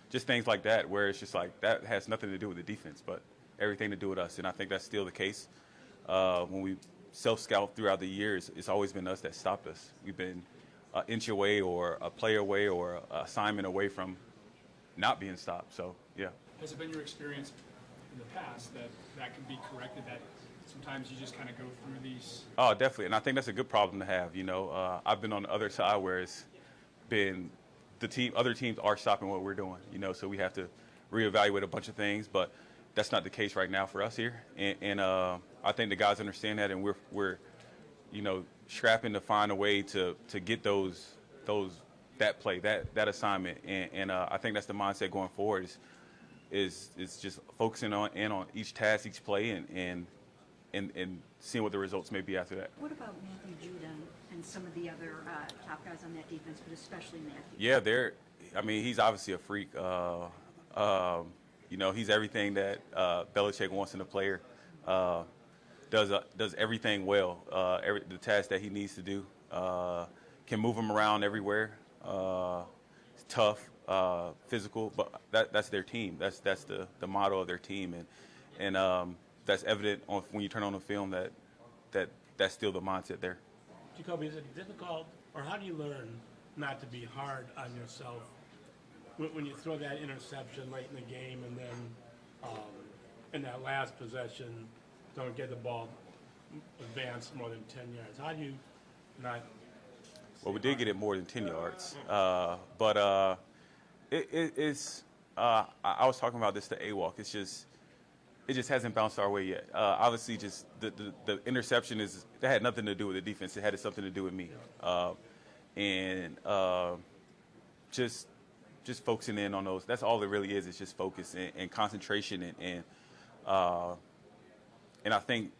W: Just things like that where it's just like that has nothing to do with the defense, but everything to do with us. And I think that's still the case. When we self-scout throughout the years, it's always been us that stopped us. We've been an inch away or a play away or an assignment away from not being stopped. So, yeah.
N: Has it been your experience in the past that can be corrected, that sometimes you just kind of go through these?
W: Oh, definitely. And I think that's a good problem to have. You know, I've been on the other side where it's been other teams are stopping what we're doing, you know, so we have to reevaluate a bunch of things. But that's not the case right now for us here. And I think the guys understand that, and we're you know, scrapping to find a way to get that play, that assignment, and I think that's the mindset going forward is just focusing on each task, each play, and seeing what the results may be after that.
J: What about Matthew Judon and some of the other top guys on that defense, but especially Matthew?
W: Yeah, he's obviously a freak. You know, he's everything that Belichick wants in a player. Does everything well. The task that he needs to do. Can move him around everywhere. Tough, physical, but that's their team. That's the motto of their team, and that's evident when you turn on the film that's still the mindset there.
F: Jacoby, is it difficult, or how do you learn not to be hard on yourself when you throw that interception late in the game, and then in that last possession don't get the ball advanced more than 10 yards? How do you not?
W: Well, we did get it more than 10 yards, but it's. I was talking about this to AWalk. It's just it just hasn't bounced our way yet. Obviously, just the interception that had nothing to do with the defense. It had something to do with me, just focusing in on those. That's all it really is. It's just focus and concentration and I think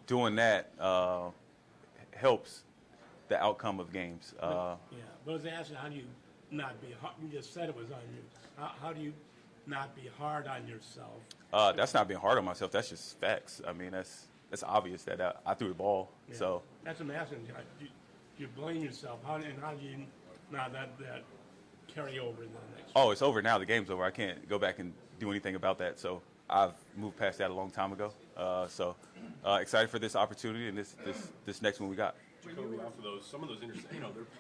W: doing that helps the outcome of games.
F: But I was asking, how do you not be hard? You just said it was on you. How do you not be hard on yourself?
W: That's not being hard on myself. That's just facts. I mean, that's obvious that I threw the ball.
F: Yeah.
W: So
F: that's what I'm asking. You blame yourself. How do you not that carry over in the next?
W: Oh, it's over now. The game's over. I can't go back and do anything about that. So I've moved past that a long time ago. Excited for this opportunity and this next one we got.
G: Jacoby, off of some of those they're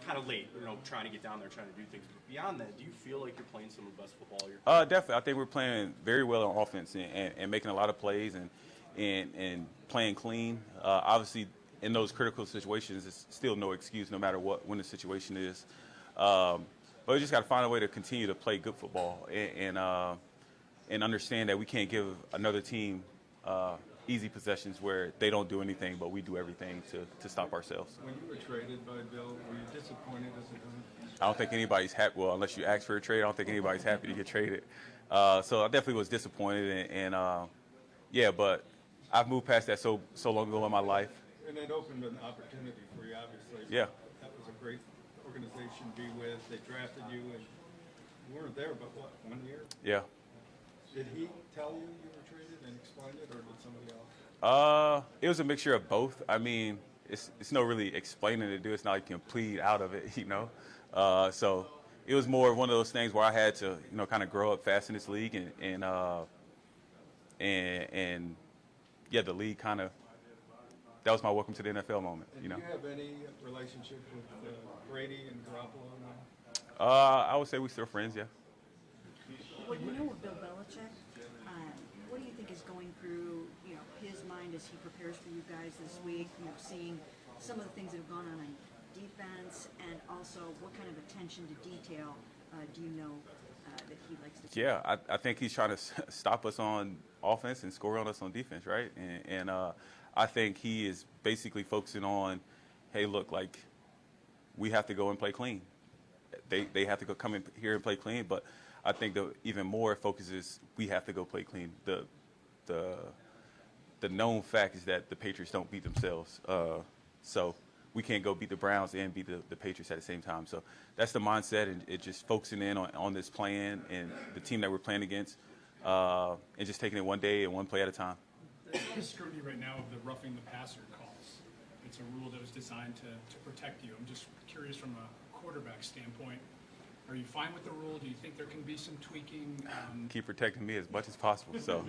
G: kind of late, trying to get down there, trying to do things. But beyond that, do you feel like you're playing some of the best football you're
W: Definitely. I think we're playing very well on offense and making a lot of plays and playing clean. Obviously, in those critical situations, it's still no excuse no matter when the situation is. But we just got to find a way to continue to play good football and understand that we can't give another team easy possessions where they don't do anything, but we do everything to stop ourselves.
T: When you were traded by Bill, were you disappointed as a coach?
W: I don't think anybody's happy. Well, unless you ask for a trade, I don't think anybody's happy to get traded. So I definitely was disappointed, but I've moved past that so long ago in my life.
T: And it opened an opportunity for you, obviously.
W: Yeah.
T: That was a great organization to be with. They drafted you, and you weren't there, but 1 year?
W: Yeah.
T: Did he tell you were traded and explain it, or did somebody else?
W: It was a mixture of both. I mean, it's no really explaining to do. It's not like you can plead out of it, So it was more of one of those things where I had to, kind of grow up fast in this league, and the league kind of. That was my welcome to the NFL moment.
T: And do you have any relationship with Brady and Garoppolo now?
W: I would say we're still friends. Yeah.
J: Well, with Bill Belichick, what do you think is going through, his mind as he prepares for you guys this week? Seeing some of the things that have gone on defense, and also what kind of attention to detail do you know that he likes to?
W: Yeah, I think he's trying to stop us on offense and score on us on defense, right? And I think he is basically focusing on, hey, look, like we have to go and play clean. They have to go come in here and play clean, but I think the even more focus is we have to go play clean. The known fact is that the Patriots don't beat themselves, so we can't go beat the Browns and beat the Patriots at the same time. So that's the mindset, and it just focusing in on this plan and the team that we're playing against, and just taking it one day and one play at a time.
N: There's a lot of scrutiny right now of the roughing the passer calls. It's a rule that was designed to protect you. I'm just curious from a quarterback standpoint. Are you fine with the rule? Do you think there can be some tweaking?
W: Keep protecting me as much as possible. So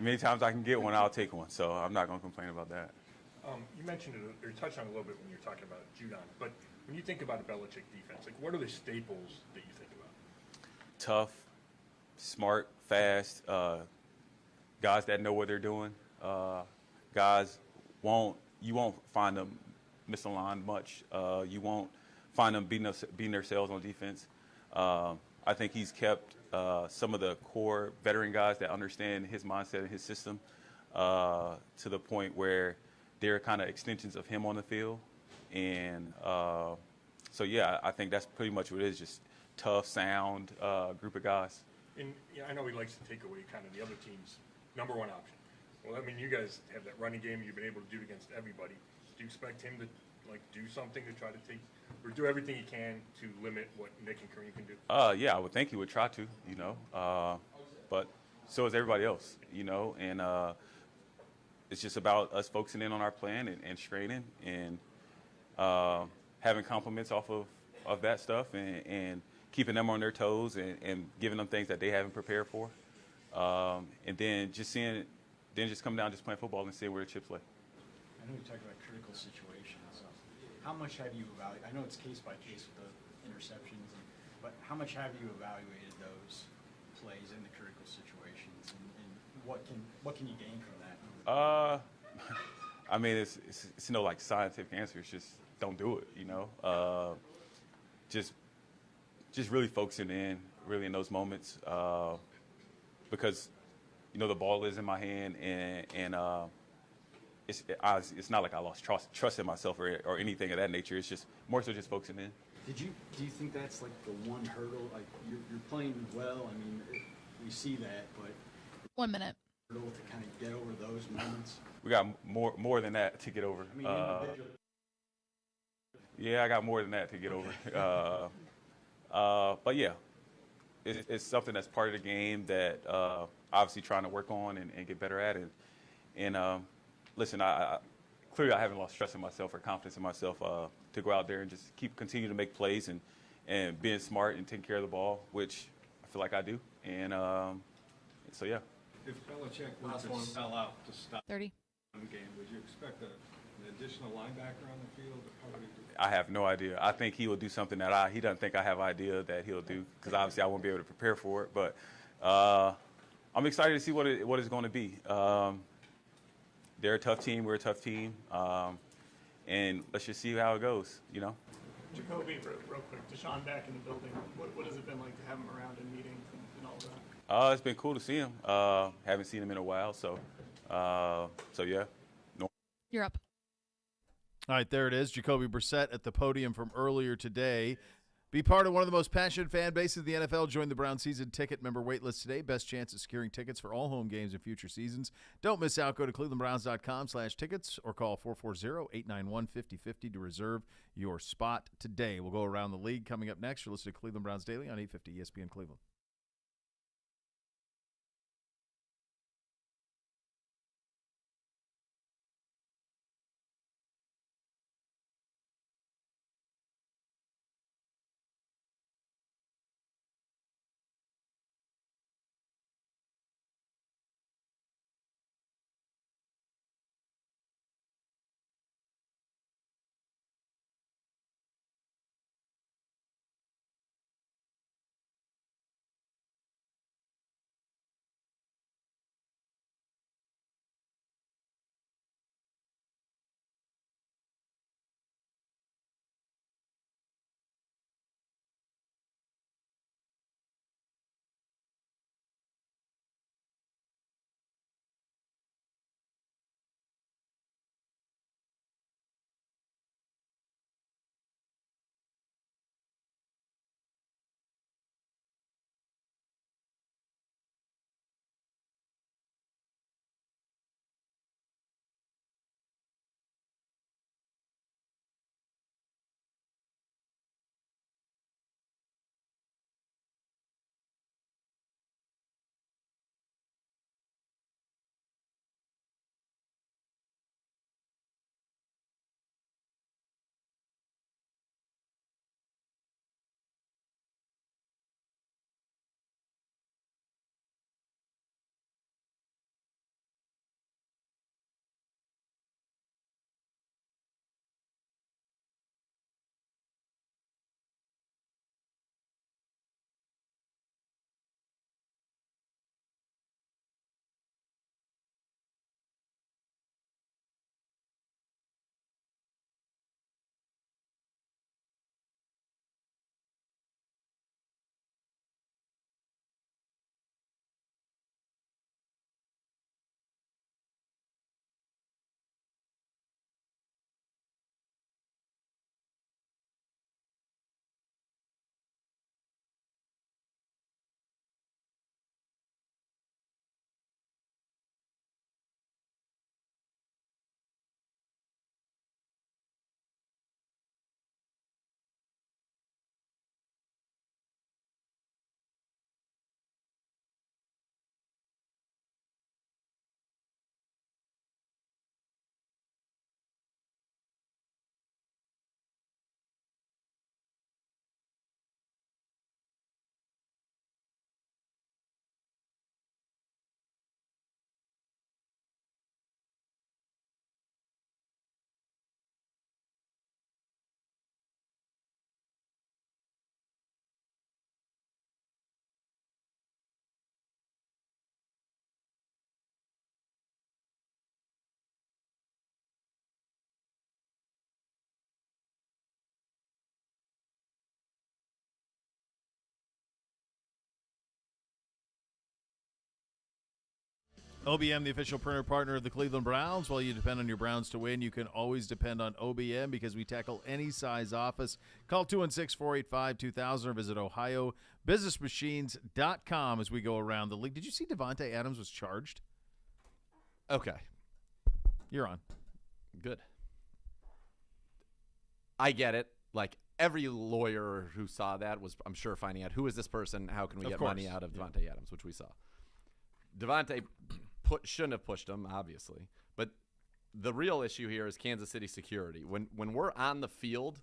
W: many times I can get one, I'll take one. So I'm not going to complain about that.
M: You mentioned it, or you touched on it a little bit when you were talking about Judon, but when you think about a Belichick defense, like what are the staples that you think about?
W: Tough, smart, fast, guys that know what they're doing. Guys you won't find them misaligned much. You won't find them beating themselves on defense. I think he's kept some of the core veteran guys that understand his mindset and his system to the point where they're kind of extensions of him on the field. And I think that's pretty much what it is, just tough, sound group of guys.
M: And I know he likes to take away kind of the other team's number one option. Well, I mean, you guys have that running game you've been able to do against everybody. Do you expect him to do something to try to take or do everything he can to limit what Nick and Kareem can do?
W: Yeah, I would think he would try to, but so is everybody else, and it's just about us focusing in on our plan and straining and having compliments off of that stuff and keeping them on their toes and giving them things that they haven't prepared for, and then just come down, just playing football and seeing where the chips lay.
E: I know you talked about critical situations. How much have you evaluated? I know it's case by case with the interceptions, but how much have you evaluated those plays in the critical situations, and what can you gain from that?
W: I mean, it's no scientific answer. It's just don't do it. Just really focusing in really in those moments because the ball is in my hand, and it's not like I lost trust in myself or anything of that nature. It's just more so just focusing in.
E: Do you think that's like the one hurdle? Like you're playing well. I mean, we see that, but
D: 1 minute.
E: Hurdle to kind of get over those moments.
W: We got more than that to get over.
E: I mean, individually.
W: Yeah, I got more than that to get over. But yeah, it's something that's part of the game that obviously trying to work on and get better at. And listen, I clearly I haven't lost trust in myself or confidence in myself to go out there and just continue to make plays and being smart and taking care of the ball, which I feel like I do. And so yeah.
T: If Belichick were to sell out to stop
D: 30.
T: the game, would you expect an additional linebacker on the field? Or how would he do it?
W: I have no idea. I think he will do something that he doesn't think I have idea that he'll do, because obviously I won't be able to prepare for it. But I'm excited to see what it's going to be. They're a tough team. We're a tough team. And let's just see how it goes,
H: Jacoby, real quick, Deshaun back in the building. What has it been like to have him around in meetings and all of that?
W: It's been cool to see him. Haven't seen him in a while, so yeah. No.
D: You're up.
A: All right, there it is. Jacoby Brissette at the podium from earlier today. Be part of one of the most passionate fan bases in the NFL. Join the Brown season ticket member waitlist today. Best chance at securing tickets for all home games in future seasons. Don't miss out. Go to clevelandbrowns.com/tickets or call 440-891-5050 to reserve your spot today. We'll go around the league coming up next. You're listening to Cleveland Browns Daily on 850 ESPN Cleveland. OBM, the official printer partner of the Cleveland Browns. While you depend on your Browns to win, you can always depend on OBM because we tackle any size office. Call 216-485-2000 or visit OhioBusinessMachines.com as we go around the league. Did you see Devontae Adams was charged?
B: Okay.
A: You're on.
B: Good. I get it. Like, every lawyer who saw that was, I'm sure, finding out who is this person, how can we get money out of Devontae Adams, which we saw. Devontae shouldn't have pushed him, obviously. But the real issue here is Kansas City security. When we're on the field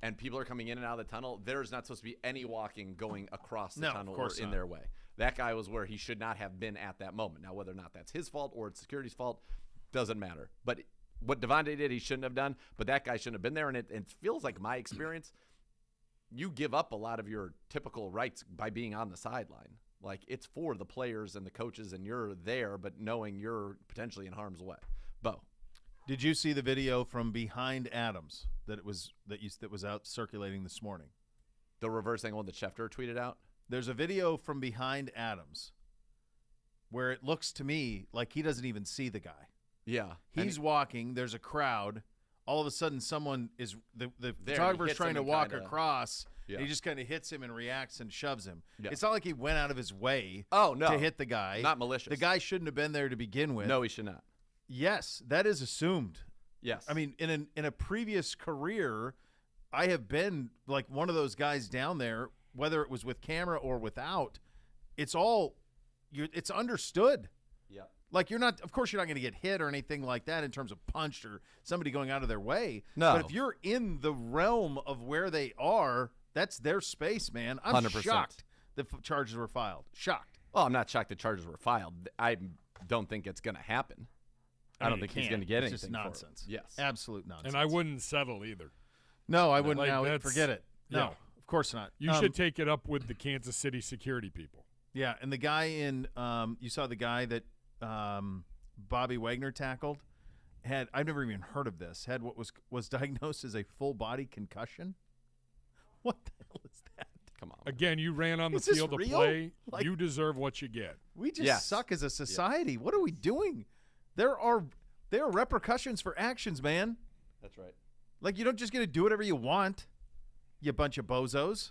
B: and people are coming in and out of the tunnel, there's not supposed to be any walking going across the tunnel or in their way. That guy was where he should not have been at that moment. Now, whether or not that's his fault or it's security's fault doesn't matter. But what Devontae did, he shouldn't have done. But that guy shouldn't have been there. And it feels like my experience, you give up a lot of your typical rights by being on the sideline. Like, it's for the players and the coaches, and you're there, but knowing you're potentially in harm's way. Bo,
A: did you see the video from behind Adams that was out circulating this morning?
B: The reverse angle that Schefter tweeted out?
A: There's a video from behind Adams where it looks to me like he doesn't even see the guy.
B: Yeah.
A: He's walking. There's a crowd. All of a sudden, someone is the photographer's trying to walk across. Yeah. And he just kind of hits him and reacts and shoves him. Yeah. It's not like he went out of his way to hit the guy.
B: Not malicious.
A: The guy shouldn't have been there to begin with.
B: No, he should not.
A: Yes, that is assumed.
B: Yes.
A: I mean, in a previous career, I have been like one of those guys down there, whether it was with camera or without. It's understood.
B: Yeah.
A: Like, of course you're not going to get hit or anything like that in terms of punched or somebody going out of their way.
B: No.
A: But if you're in the realm of where they are, that's their space, man. I'm
B: 100%.
A: shocked the charges were filed. Shocked.
B: Well, I'm not shocked the charges were filed. I don't think it's going to happen. I don't think he's going to get anything.
A: It's just nonsense.
B: Yes.
A: Absolute nonsense.
O: And I wouldn't settle either.
A: No, I wouldn't. Forget it. No,
O: yeah.
A: Of course not.
O: You should take it up with the Kansas City security people.
A: Yeah, and the guy you saw the guy that Bobby Wagner tackled I've never even heard of this, had what was diagnosed as a full body concussion. What the hell is that?
B: Come on.
O: Again, you ran on the
A: Is this
O: field to
A: real?
O: play.
A: Like,
O: you deserve what you get.
A: We just suck as a society. What are we doing? There are repercussions for actions, man.
B: That's right.
A: Like, you don't just get to do whatever you want, you bunch of bozos.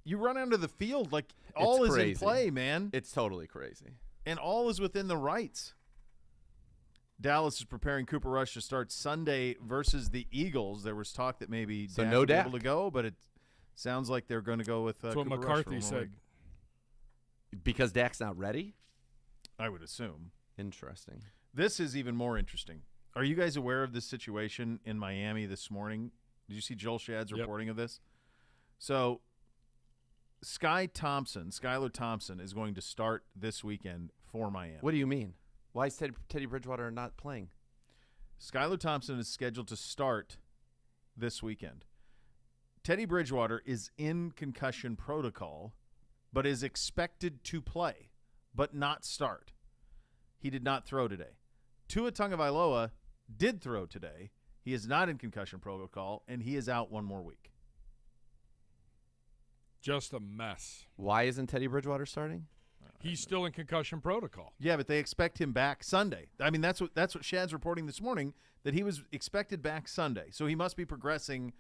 A: You run onto the field like all is in play, man.
B: It's totally crazy.
A: And all is within the rights. Dallas is preparing Cooper Rush to start Sunday versus the Eagles. There was talk that maybe Dak would be able to go, but it sounds like they're going to go with
O: That's what
A: Cooper
O: McCarthy
A: Rush
O: said.
B: Because Dak's not ready?
A: I would assume.
B: Interesting.
A: This is even more interesting. Are you guys aware of this situation in Miami this morning? Did you see Joel Shad's reporting of this? So Skylar Thompson is going to start this weekend for Miami.
B: What do you mean? Why is Teddy Bridgewater not playing?
A: Skylar Thompson is scheduled to start this weekend. Teddy Bridgewater is in concussion protocol, but is expected to play, but not start. He did not throw today. Tua Tagovailoa did throw today. He is not in concussion protocol, and he is out one more week.
O: Just a mess.
B: Why isn't Teddy Bridgewater starting?
O: He's still in concussion protocol.
A: Yeah, but they expect him back Sunday. I mean, that's what Shad's reporting this morning, that he was expected back Sunday. So he must be progressing.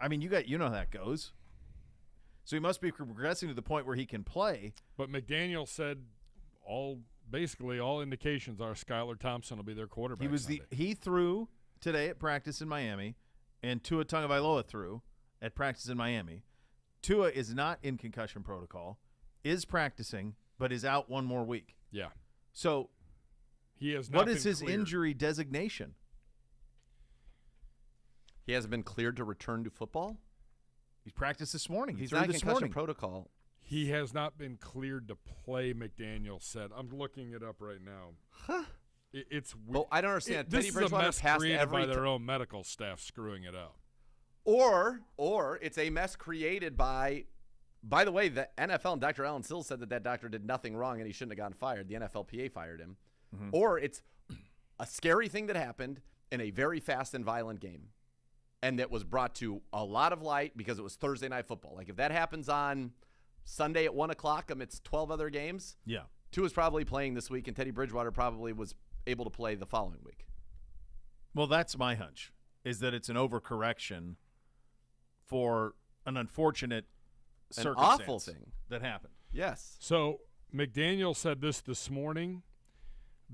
A: I mean, you know how that goes. So he must be progressing to the point where he can play.
O: But McDaniel said basically all indications are Skylar Thompson will be their quarterback.
A: He threw today at practice in Miami, and Tua Tagovailoa threw at practice in Miami. Tua is not in concussion protocol, is practicing, but is out one more week.
O: Yeah.
A: So
O: he has not
A: what is
O: been
A: his
O: cleared.
A: injury designation?
B: He hasn't been cleared to return to football?
A: He practiced this morning.
B: He's not in concussion protocol.
O: He has not been cleared to play, McDaniel said. I'm looking it up right now.
B: Huh.
O: It's weird.
B: Well, I don't understand.
O: This
B: Teddy
O: is a
B: Bridgewater
O: mess
B: passed
O: created
B: every
O: by their own medical staff screwing it up.
B: Or it's a mess created by the way, the NFL and Dr. Alan Sills said that doctor did nothing wrong and he shouldn't have gotten fired. The NFLPA fired him. Mm-hmm. Or it's a scary thing that happened in a very fast and violent game and that was brought to a lot of light because it was Thursday Night Football. Like if that happens on Sunday at 1 o'clock amidst 12 other games,
A: yeah,
B: Tua's probably playing this week, and Teddy Bridgewater probably was able to play the following week.
A: Well, that's my hunch, is that it's an overcorrection for an unfortunate circumstance
B: awful thing
A: that happened.
B: Yes.
O: So McDaniel said this morning,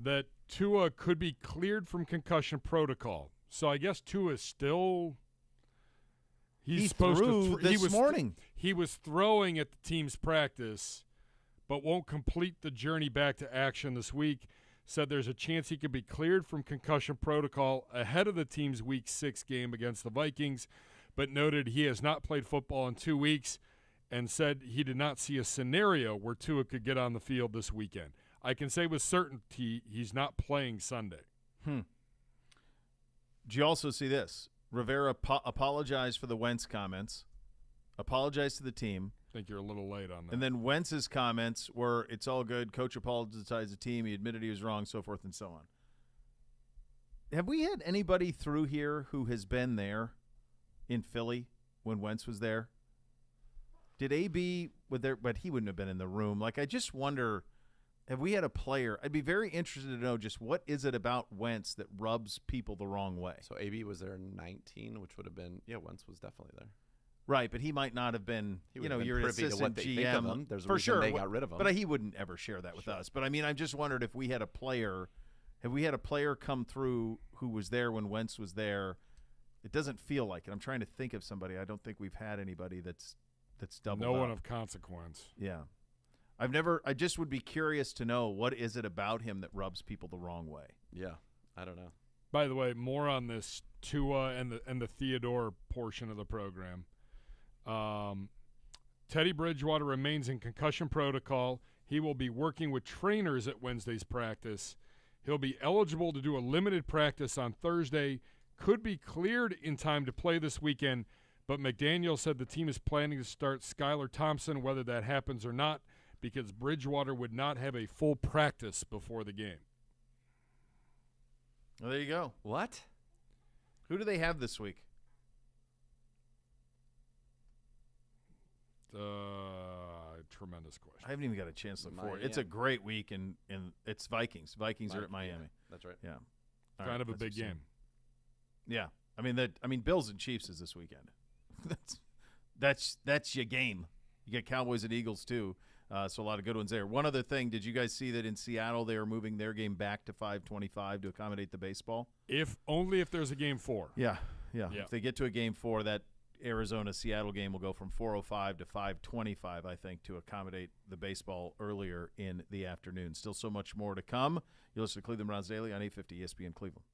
O: that Tua could be cleared from concussion protocol. So I guess Tua is still he's supposed
A: threw
O: to
A: this morning.
O: He was throwing at the team's practice, but won't complete the journey back to action this week. Said there's a chance he could be cleared from concussion protocol ahead of the team's Week 6 game against the Vikings, but noted he has not played football in 2 weeks and said he did not see a scenario where Tua could get on the field this weekend. I can say with certainty he's not playing Sunday.
A: Did you also see this? Rivera apologized for the Wentz comments, apologized to the team.
O: I think you're a little late on that.
A: And then Wentz's comments were, it's all good. Coach apologized to the team. He admitted he was wrong, so forth and so on. Have we had anybody through here who has been there in Philly when Wentz was there? Did AB with there? But he wouldn't have been in the room. Like, I just wonder, have we had a player? I'd be very interested to know just what is it about Wentz that rubs people the wrong way.
B: So AB was there in 19, which would have been, Wentz was definitely there.
A: Right, but he might not have been, you're an
B: privy to
A: assistant
B: what they think of
A: GM.
B: him. There's a
A: for
B: reason
A: sure.
B: they got rid of him.
A: But he wouldn't ever share that with us. But, I mean, I just wondered if we had a player, come through who was there when Wentz was there. It doesn't feel like it. I'm trying to think of somebody. I don't think we've had anybody that's doubled
O: No
A: up.
O: one of consequence.
A: Yeah. I just would be curious to know, what is it about him that rubs people the wrong way?
B: Yeah, I don't know.
O: By the way, more on this Tua and the Theodore portion of the program. Teddy Bridgewater remains in concussion protocol. He will be working with trainers at Wednesday's practice. He'll be eligible to do a limited practice on Thursday. Could be cleared in time to play this weekend, but McDaniel said the team is planning to start Skylar Thompson, whether that happens or not, because Bridgewater would not have a full practice before the game.
A: Well, there you go.
B: What?
A: Who do they have this week?
O: Tremendous question.
A: I haven't even got a chance to look for it.
B: Miami.
A: It's a great week, and it's Vikings. Vikings are at Miami.
B: Yeah, that's right.
A: Yeah. All
O: Kind
A: right,
O: of a
A: that's
O: big
A: what's up.
O: game.
A: Yeah. I mean, Bills and Chiefs is this weekend. That's your game. You get Cowboys and Eagles too. So a lot of good ones there. One other thing, did you guys see that in Seattle they are moving their game back to 5:25 to accommodate the baseball?
O: Only if there's a game 4.
A: Yeah. If they get to a game 4, that Arizona-Seattle game will go from 4:05 to 5:25, I think, to accommodate the baseball earlier in the afternoon. Still so much more to come. You listen to Cleveland Browns Daily on 850 ESPN Cleveland.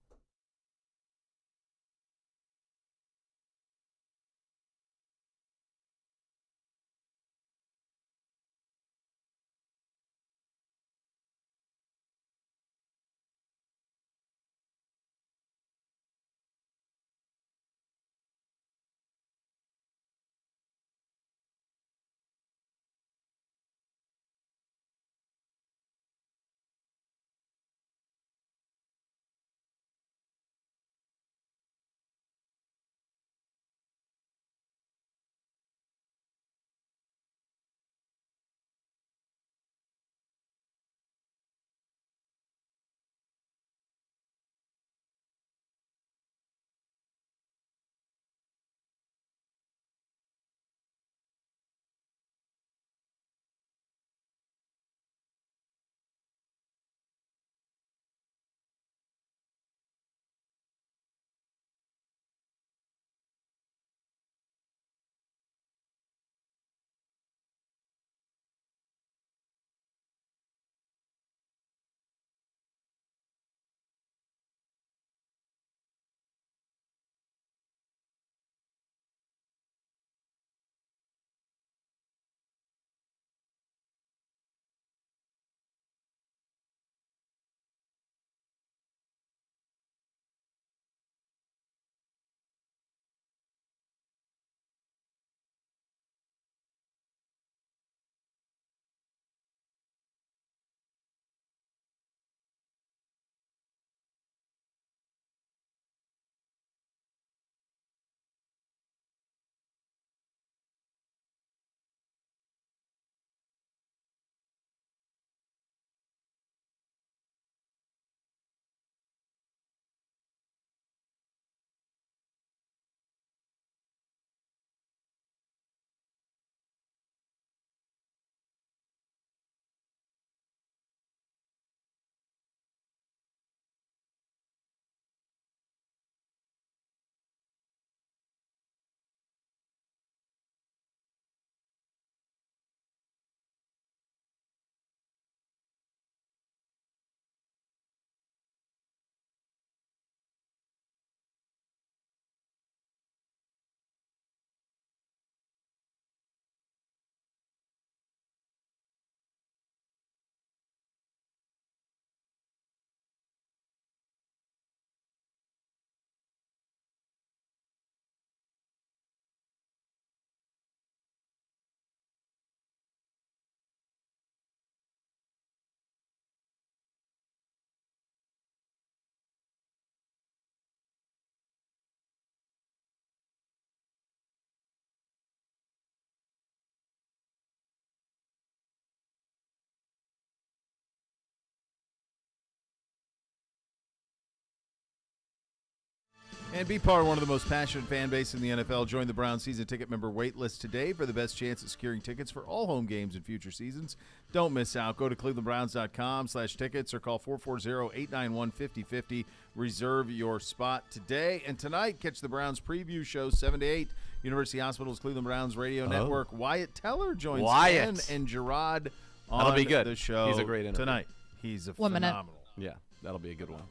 A: And be part of one of the most passionate fan base in the NFL. Join the Browns season ticket member wait list today for the best chance at securing tickets for all home games in future seasons. Don't miss out. Go to clevelandbrowns.com/tickets or call 440-891-5050. Reserve your spot today. And tonight, catch the Browns preview show 7 to 8. University Hospital's Cleveland Browns Radio Network. Wyatt Teller joins Ken and Gerard on
B: That'll be good.
A: the show
B: He's a great interview.
A: tonight. He's a
D: 1 minute.
A: phenomenal.
B: Yeah, that'll be a good one.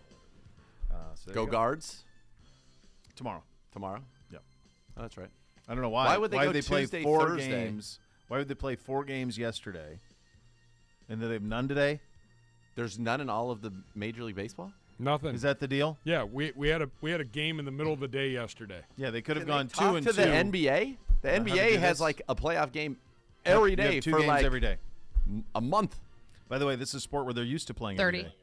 A: So there
B: Go
A: you
B: Guards
A: tomorrow.
B: Tomorrow?
A: Yep.
B: Oh, that's right.
A: I don't know why.
B: Why would they go
A: play
B: Tuesday,
A: 4
B: Thursday?
A: games? Why would they play 4 games yesterday, and then they have none today?
B: There's none in all of the Major League Baseball?
O: Nothing.
A: Is that the deal?
O: Yeah, we had a game in the middle of the day yesterday.
A: Yeah, they could have
B: Can
A: gone
B: they
A: 2
B: talk
A: and
B: to
A: 2.
B: the NBA? The
A: How to do
B: NBA has
A: this?
B: like a playoff game
A: Yep,
B: every
A: you have
B: day
A: 2
B: for
A: games
B: like
A: every day.
B: a month.
A: By the way, this is a sport where they're used to playing
D: 30.
A: every day.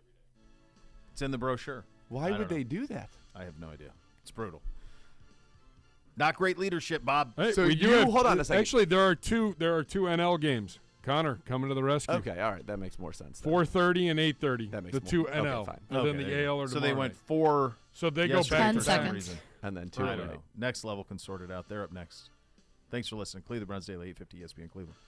A: It's in the brochure.
B: Why
A: I
B: would
A: don't know.
B: they do that?
A: I have no idea. It's brutal. Not great leadership, Bob.
O: Hey,
B: So
O: we do
B: you-
O: have,
B: hold on a second.
O: Actually, there are two NL games. Connor coming to the rescue.
B: Okay, all right, that makes more sense.
O: 4:30 and 8:30.
B: That makes
O: The
B: more-
O: 2
B: okay,
O: NL.
B: fine.
O: And then
A: Okay,
O: the AL or
A: so they
O: tomorrow
A: went
O: night.
A: 4.
O: So they go
A: yesterday
O: back
D: 10
A: for
O: to
A: some
O: back.
D: seconds.
A: reason.
B: And then 2
A: I don't
B: tonight.
A: know. Next level can sort it out. They're up next. Thanks for listening. Cleveland Browns Daily 850 ESPN Cleveland.